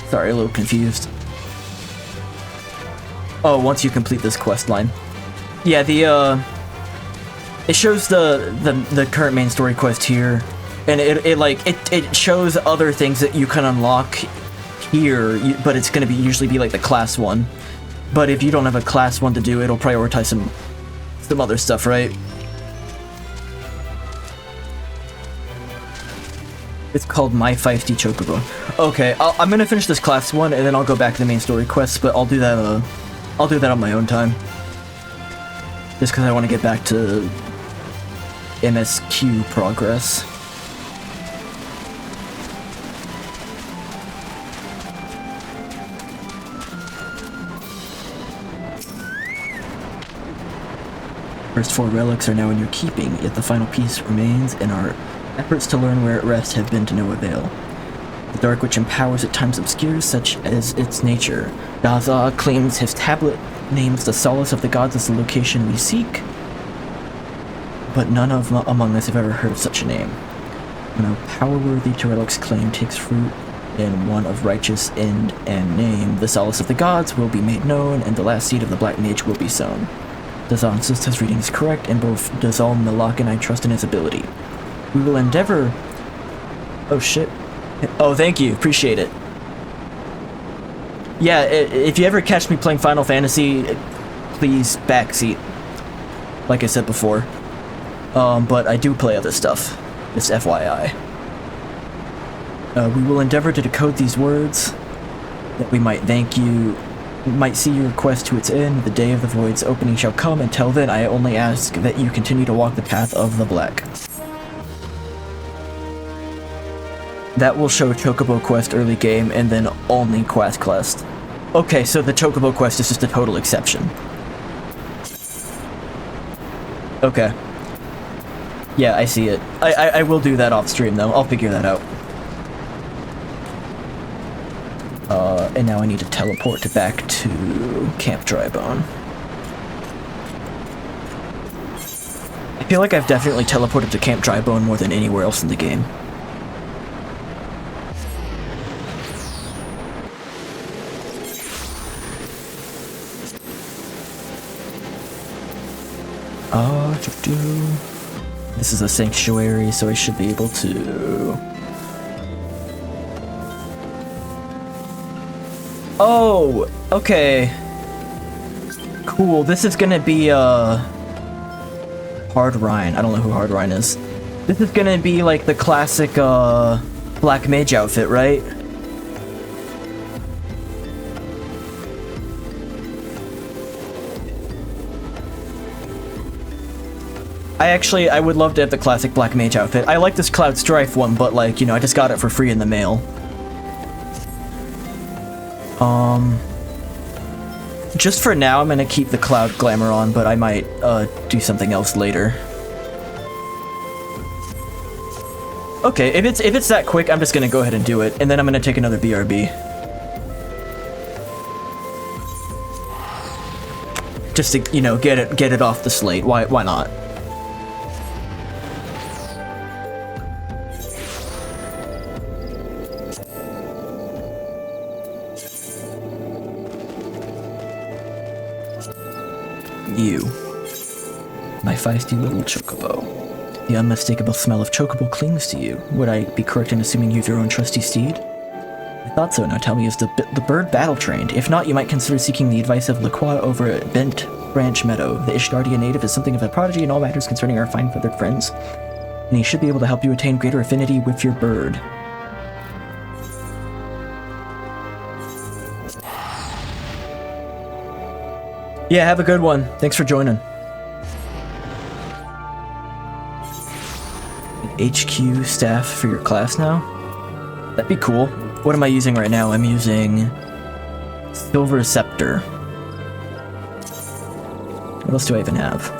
Sorry, a little confused. Oh, once you complete this quest line. Yeah, it shows the current main story quest here, and it shows other things that you can unlock here, but it's gonna usually be like the class one. But if you don't have a class one to do, it'll prioritize some other stuff, right? It's called My Feisty Chocobo. Okay, I'm gonna finish this class one, and then I'll go back to the main story quests. But I'll do that on my own time. Just because I want to get back to MSQ progress. First 4 relics are now in your keeping, yet the final piece remains, and our efforts to learn where it rests have been to no avail. The dark which empowers at times obscures, such as its nature. Daza claims his tablet names the solace of the gods as the location we seek, but none among us have ever heard of such a name. When a power-worthy to relic's claim takes fruit in one of righteous end and name, the solace of the gods will be made known, and the last seed of the Black Mage will be sown. Dazal insists his reading is correct, and both Dazal, Malak, and I trust in his ability. We will endeavor... Oh shit. Oh, thank you. Appreciate it. Yeah, if you ever catch me playing Final Fantasy, please backseat. Like I said before. But I do play other stuff. Just FYI. We will endeavor to decode these words, that we might thank you... might see your quest to its end. The day of the void's opening shall come. Until then, I only ask that you continue to walk the path of the black. That will show Chocobo quest early game, and then only quest. Okay, so the Chocobo quest is just a total exception. Okay. Yeah, I see it. I will do that off stream, though. I'll figure that out. And now I need to teleport back to Camp Drybone. I feel like I've definitely teleported to Camp Drybone more than anywhere else in the game. This is a sanctuary, so I should be able to... Oh, okay. Cool, this is gonna be, Hard Rhine. I don't know who Hard Rhine is. This is gonna be like the classic, Black Mage outfit, right? I would love to have the classic Black Mage outfit. I like this Cloud Strife one, but like, you know, I just got it for free in the mail. Just for now, I'm gonna keep the Cloud Glamour on, but I might, do something else later. Okay, if it's that quick, I'm just gonna go ahead and do it, and then I'm gonna take another BRB. Just to, you know, get it off the slate. Why not? You, my feisty little chocobo. The unmistakable smell of chocobo clings to you. Would I be correct in assuming you have your own trusty steed? The Thought so. Now tell me, is the bird battle-trained? If not, you might consider seeking the advice of Laqua over at Bent Branch Meadow. The Ishgardian native is something of a prodigy in all matters concerning our fine-feathered friends, and he should be able to help you attain greater affinity with your bird. Yeah, have a good one. Thanks for joining. HQ staff for your class now? That'd be cool. What am I using right now? I'm using Silver Scepter. What else do I even have?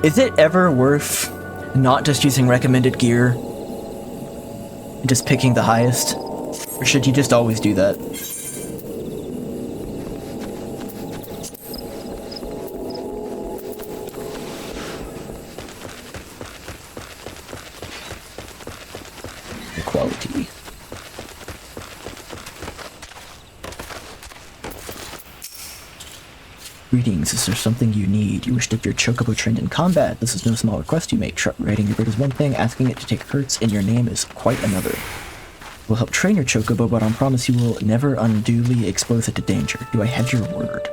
Is it ever worth not just using recommended gear and just picking the highest? Or should you just always do that? Equality. Greetings, is there something you need? You wish to get your chocobo trained in combat. This is no small request you make. Riding your bird is one thing, asking it to take hurts in your name is quite another. We'll help train your chocobo, but on promise you will never unduly expose it to danger. Do I have your word?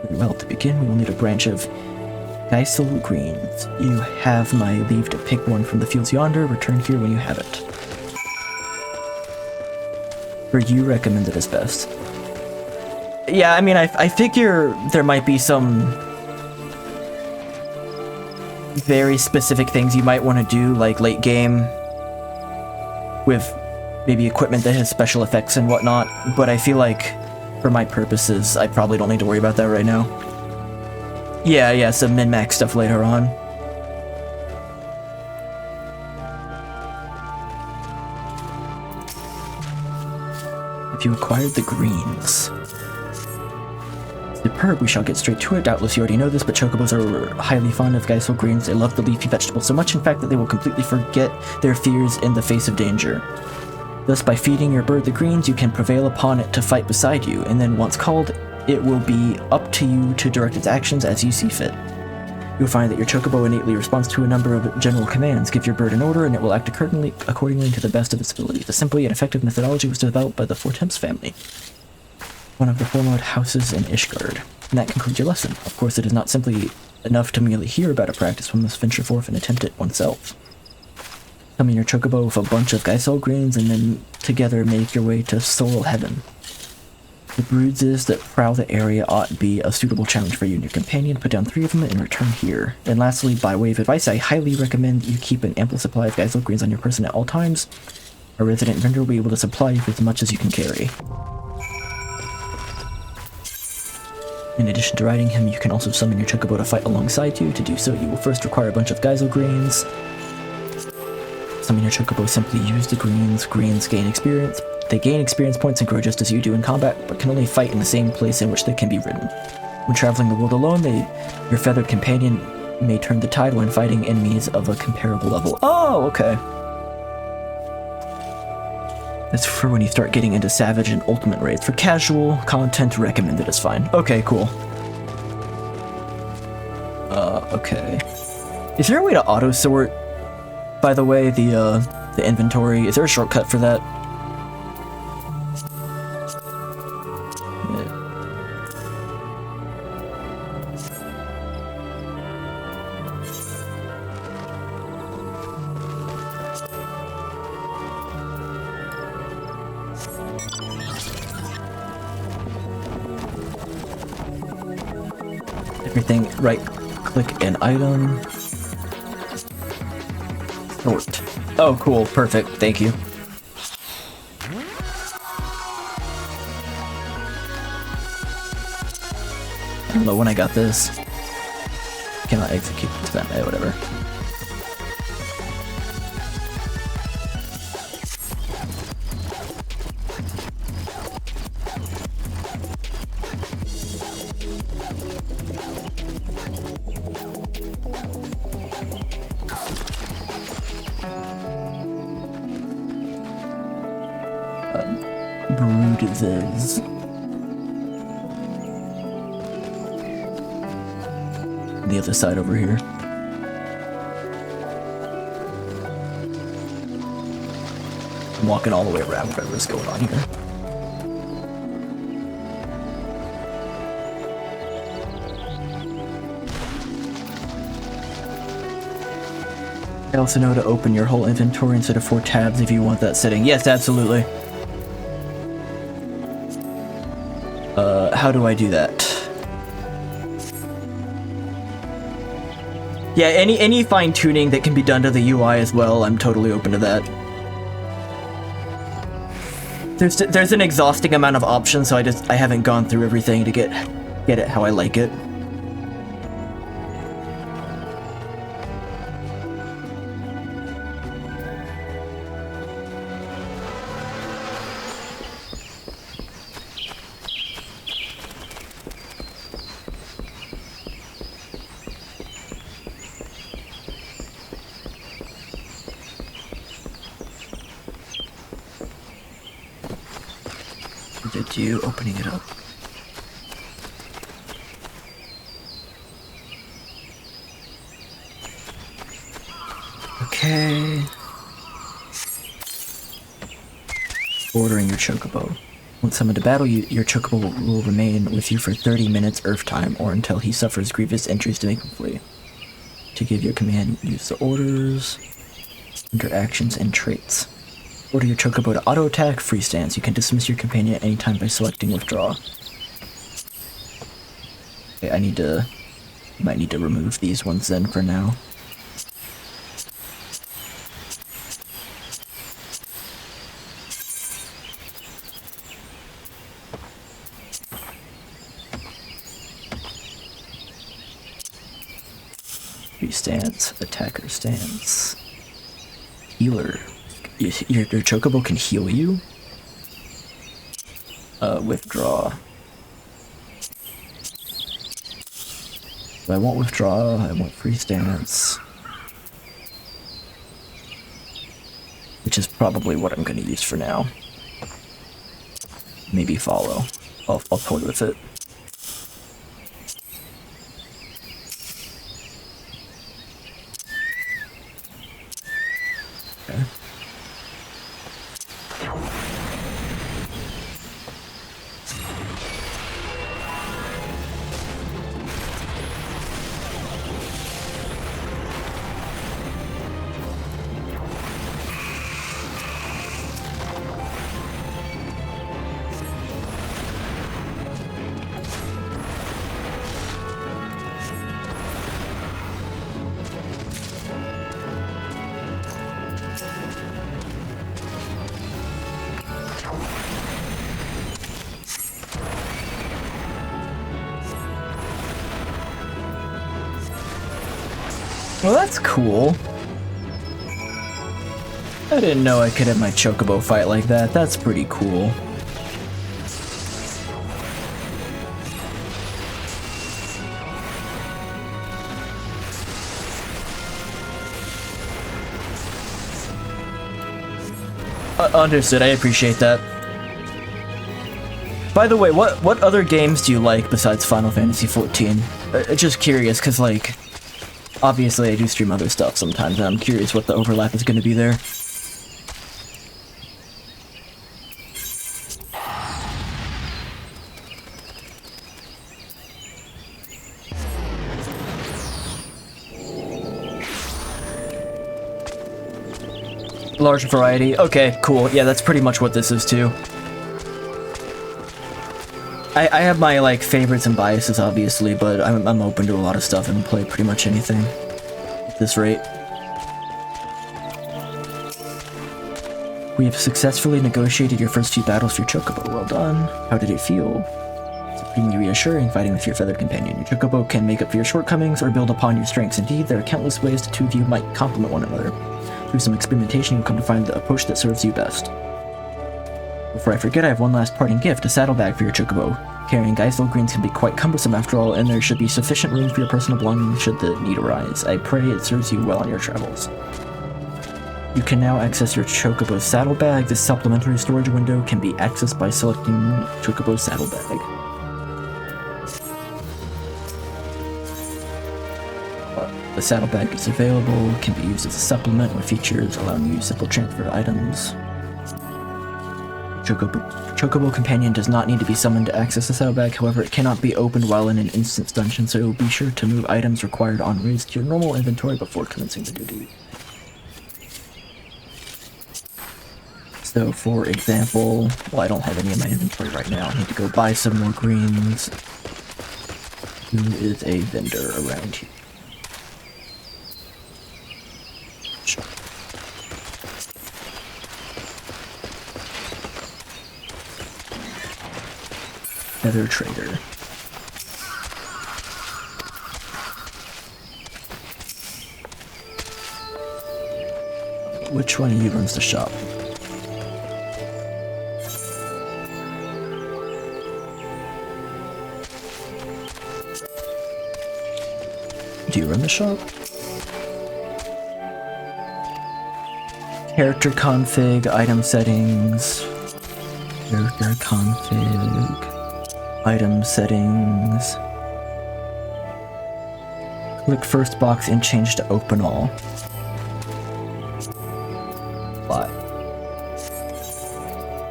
Very well, to begin, we will need a branch of Geisel Greens. You have my leave to pick one from the fields yonder. Return here when you have it. For you recommended as best. Yeah, I mean, I figure there might be some very specific things you might want to do, like late game, with maybe equipment that has special effects and whatnot, but I feel like, for my purposes, I probably don't need to worry about that right now. Yeah, some min-max stuff later on. If you acquired the greens... Superb, we shall get straight to it. Doubtless you already know this, but chocobos are highly fond of Geisel greens. They love the leafy vegetable so much, in fact, that they will completely forget their fears in the face of danger. Thus, by feeding your bird the greens, you can prevail upon it to fight beside you, and then once called, it will be up to you to direct its actions as you see fit. You'll find that your chocobo innately responds to a number of general commands. Give your bird an order, and it will act accordingly to the best of its ability. The simple yet effective methodology was developed by the Four-Temps family, one of the foremost houses in Ishgard. And that concludes your lesson. Of course, it is not simply enough to merely hear about a practice. One must venture forth and attempt it oneself. Summon your chocobo with a bunch of Geisel greens, and then together make your way to Soul Heaven. The bruises that prowl the area ought be a suitable challenge for you and your companion. Put down 3 of them and return here. And lastly, by way of advice, I highly recommend you keep an ample supply of Geisel greens on your person at all times. A resident vendor will be able to supply you with as much as you can carry. In addition to riding him, you can also summon your chocobo to fight alongside you. To do so, you will first require a bunch of Geisel greens. Summon your chocobo, simply use the greens. Greens gain experience. They gain experience points and grow just as you do in combat, but can only fight in the same place in which they can be ridden. When traveling the world alone, your feathered companion may turn the tide when fighting enemies of a comparable level. Oh, okay. That's for when you start getting into Savage and Ultimate raids. For casual content, recommended is fine. Okay, cool. Okay. Is there a way to auto-sort, by the way, the inventory? Is there a shortcut for that? Everything, right-click an item. Sort. Oh, cool. Perfect. Thank you. I don't know when I got this. Cannot execute that. Whatever. Bruises. other side over here. I'm walking all the way around whatever's going on here. I also know to open your whole inventory instead of 4 tabs if you want that setting. Yes, absolutely. How do I do that? Yeah, any fine-tuning that can be done to the UI as well, I'm totally open to that. There's an exhausting amount of options, so I haven't gone through everything to get it how I like it. Did you opening it up? Okay. Ordering your chocobo. When summoned to battle, your chocobo will remain with you for 30 minutes Earth time, or until he suffers grievous injuries to make him flee. To give your command, use the orders, interactions, and traits. Order your chocobo to auto-attack, free stance. You can dismiss your companion at any time by selecting withdraw. Okay, might need to remove these ones then for now. Free stance, attacker stance, healer. Your chocobo can heal you? Withdraw. So I won't withdraw, I want free stance. Which is probably what I'm gonna use for now. Maybe follow. I'll toy with it. Okay. Well, that's cool. I didn't know I could have my chocobo fight like that. That's pretty cool. Understood, I appreciate that. By the way, what other games do you like besides Final Fantasy XIV? Just curious, because, like, obviously I do stream other stuff sometimes, and I'm curious what the overlap is going to be there. Large variety. Okay, cool. Yeah, that's pretty much what this is too. I have my like favorites and biases, obviously, but I'm open to a lot of stuff and play pretty much anything at this rate. We have successfully negotiated your first few battles for your chocobo. Well done. How did it feel? Supremely reassuring, fighting with your feathered companion. Your chocobo can make up for your shortcomings or build upon your strengths. Indeed, there are countless ways the two of you might complement one another. Through some experimentation, you'll come to find the approach that serves you best. Before I forget, I have one last parting gift, a saddlebag for your chocobo. Carrying Geisel greens can be quite cumbersome after all, and there should be sufficient room for your personal belongings should the need arise. I pray it serves you well on your travels. You can now access your chocobo's saddlebag. This supplementary storage window can be accessed by selecting chocobo's saddlebag. The saddlebag is available, can be used as a supplement with features allowing you to simple transfer items. Chocobo Companion does not need to be summoned to access the saddlebag, however it cannot be opened while in an instance dungeon, so be sure to move items required on raise to your normal inventory before commencing the duty. So for example, well I don't have any in my inventory right now, I need to go buy some more greens. Who is a vendor around here? Nether trader. Which one of you runs the shop? Do you run the shop? Character config, item settings. Character config. Item settings. Click first box and change to open all. What?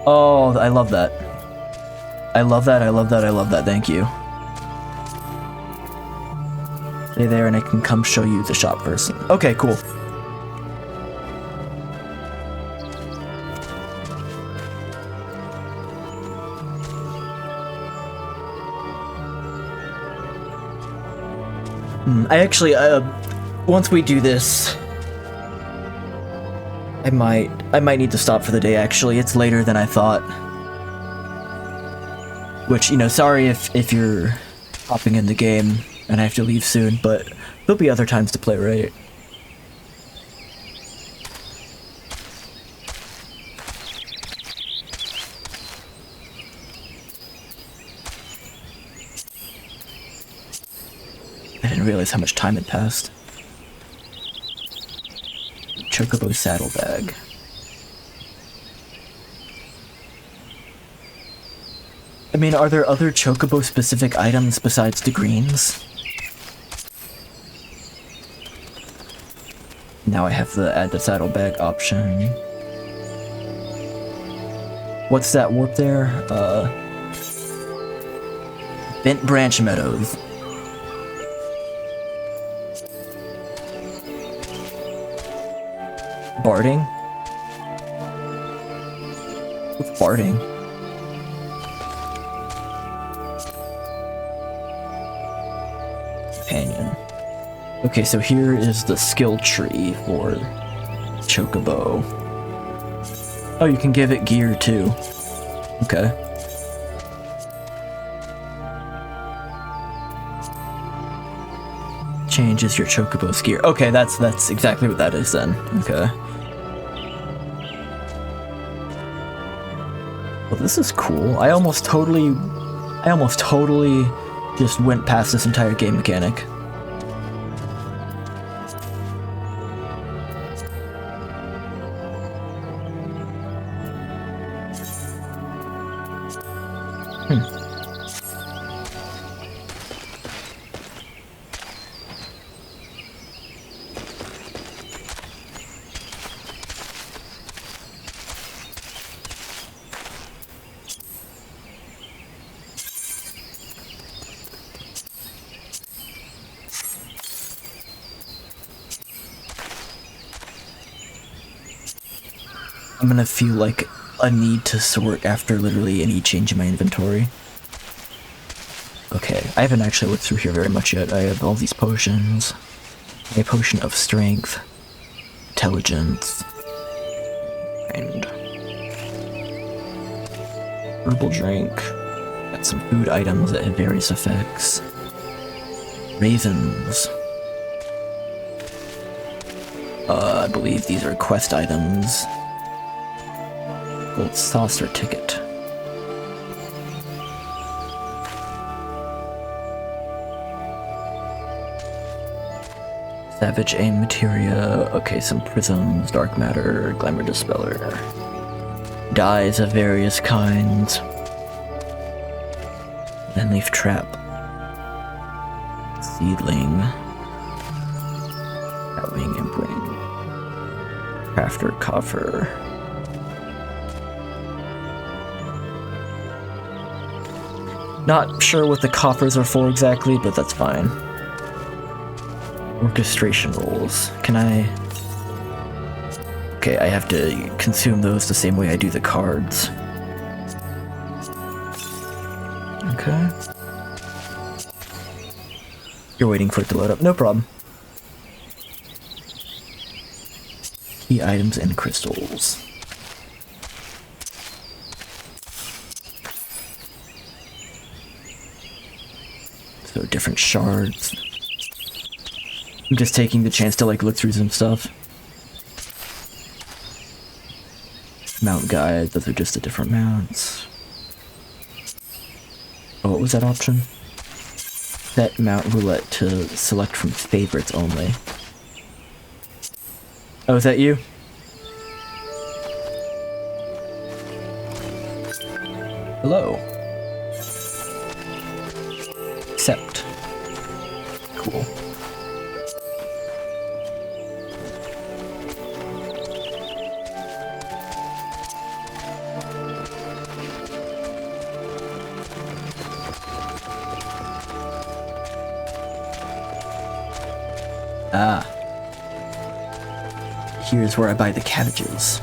Oh, I love that. I love that, I love that, I love that, thank you. Stay there and I can come show you the shop person. Okay, cool. I actually, once we do this, I might need to stop for the day, actually. It's later than I thought. Which, you know, sorry if you're hopping in the game and I have to leave soon, but there'll be other times to play, right? I didn't realize how much time had passed. Chocobo saddlebag. I mean, are there other Chocobo specific items besides the greens? Now I have the add the saddlebag option. What's that warp there? Bent Branch Meadows. Barding? What's barding? Companion. Okay, so here is the skill tree for Chocobo. Oh, you can give it gear too. Okay. Changes your Chocobo's gear. Okay, that's exactly what that is then. Okay. Well, this is cool. I almost totally just went past this entire game mechanic. I'm gonna feel like a need to sort after literally any change in my inventory. Okay, I haven't actually looked through here very much yet. I have all these potions. A potion of strength, intelligence, and herbal drink. Got some food items that have various effects. Raisins. I believe these are quest items. Gold saucer ticket. Savage aim materia. Okay, some prisms, dark matter, glamour dispeller. Dyes of various kinds. And leaf trap. Seedling. Wing and Wing. Crafter Coffer. Not sure what the coffers are for exactly, but that's fine. Orchestration rolls. Can I... Okay, I have to consume those the same way I do the cards. Okay. You're waiting for it to load up. No problem. Key items and crystals. So different shards. I'm just taking the chance to like look through some stuff. Mount guide, those are just the different mounts. Oh, what was that option? Set mount roulette to select from favorites only. Oh, is that you? Hello. Accept. Cool. Ah. Here's where I buy the cabbages.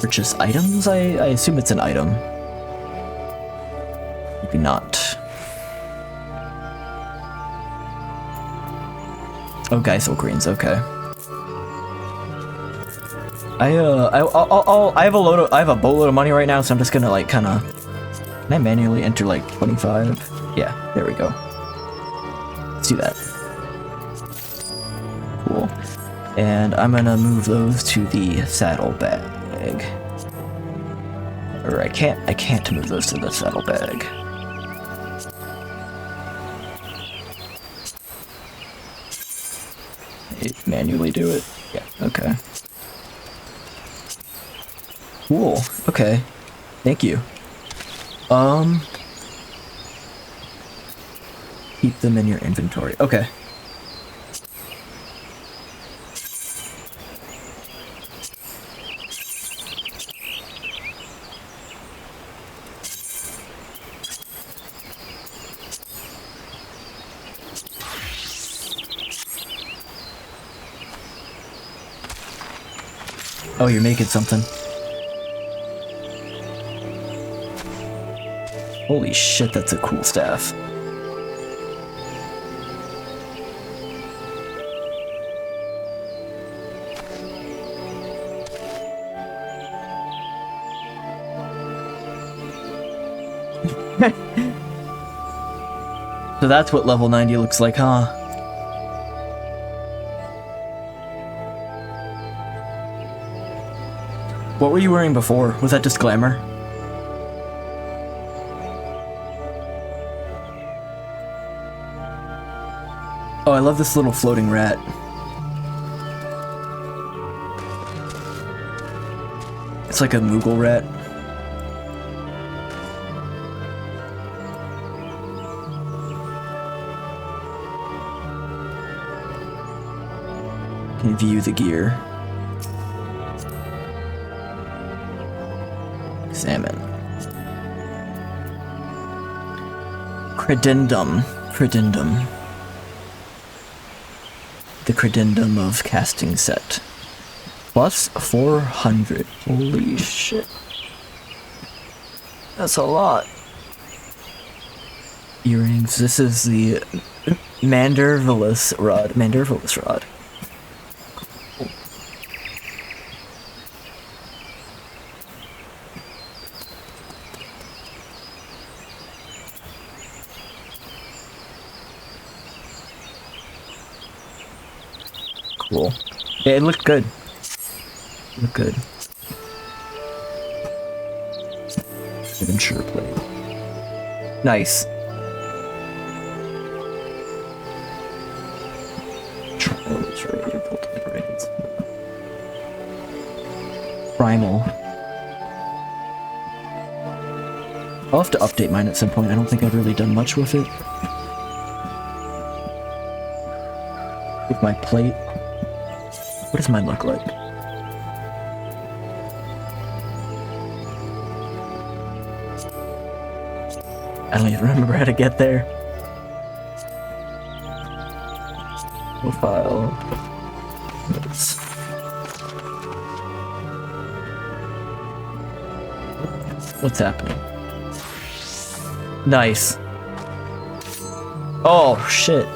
Purchase items? I assume it's an item. Maybe not. Oh, Geisel greens, okay. I have a boatload of money right now, so I'm just gonna like kinda... Can I manually enter like 25? Yeah, there we go. Let's do that. Cool. And I'm gonna move those to the saddlebag. Or I can't move those to the saddlebag. Manually do it? Yeah, okay. Cool, okay. Thank you. Keep them in your inventory. Okay. Oh, you're making something. Holy shit, that's a cool staff. So that's what level 90 looks like, huh? What were you wearing before? Was that just glamour? Oh, I love this little floating rat. It's like a Moogle rat. Can view the gear. Examine. Credendum. Credendum. The Credendum of casting set. Plus 400. Holy shit. That's a lot. Earrings. This is the Mandervilus rod. Mandervilus rod. Cool. Yeah, it looked good. Looked good. Adventure plate. Nice. Primal. I'll have to update mine at some point. I don't think I've really done much with it. with my plate. What does mine look like? I don't even remember how to get there. Profile. What's happening? Nice. Oh, shit.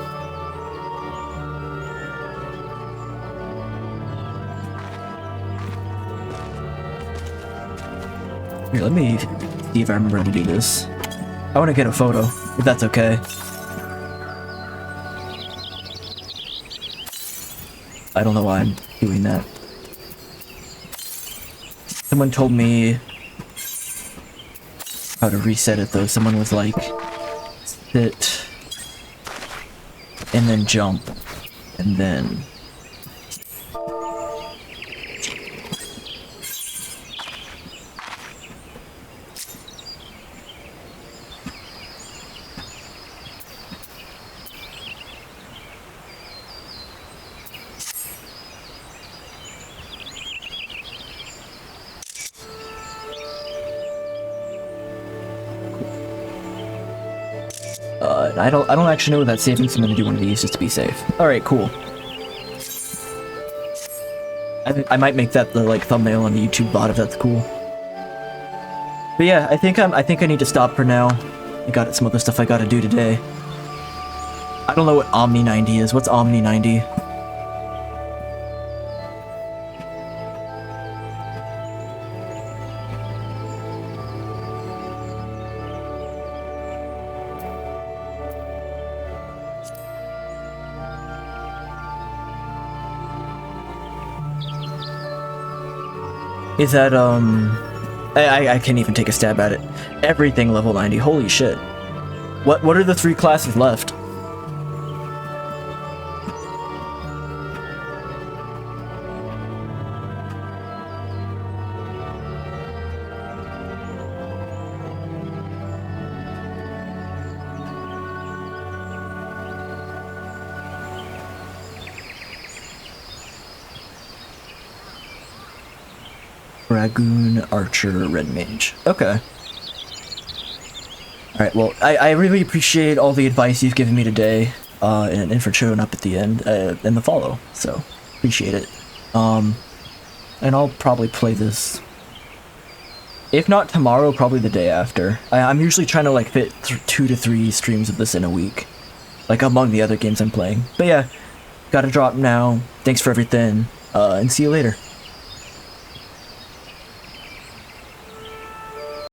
Here, let me see if I remember how to do this. I want to get a photo, if that's okay. I don't know why I'm doing that. Someone told me how to reset it though. Someone was like, sit, and then jump, and then... I don't actually know what that saving, so I'm gonna do one of these just to be safe. Alright, cool. I might make that the like thumbnail on the YouTube bot if that's cool. But yeah, I think I need to stop for now. I got some other stuff I gotta do today. I don't know what Omni 90 is. What's Omni 90? Is that, I can't even take a stab at it. Everything level 90, holy shit. What are the 3 classes left? Dragoon, Archer, Red Mage. Okay. Alright, well, I really appreciate all the advice you've given me today, and for showing up at the end, and the follow, so, appreciate it. And I'll probably play this, if not tomorrow, probably the day after. I'm usually trying to, like, fit 2 to 3 streams of this in a week, like, among the other games I'm playing. But yeah, gotta drop now, thanks for everything, and see you later.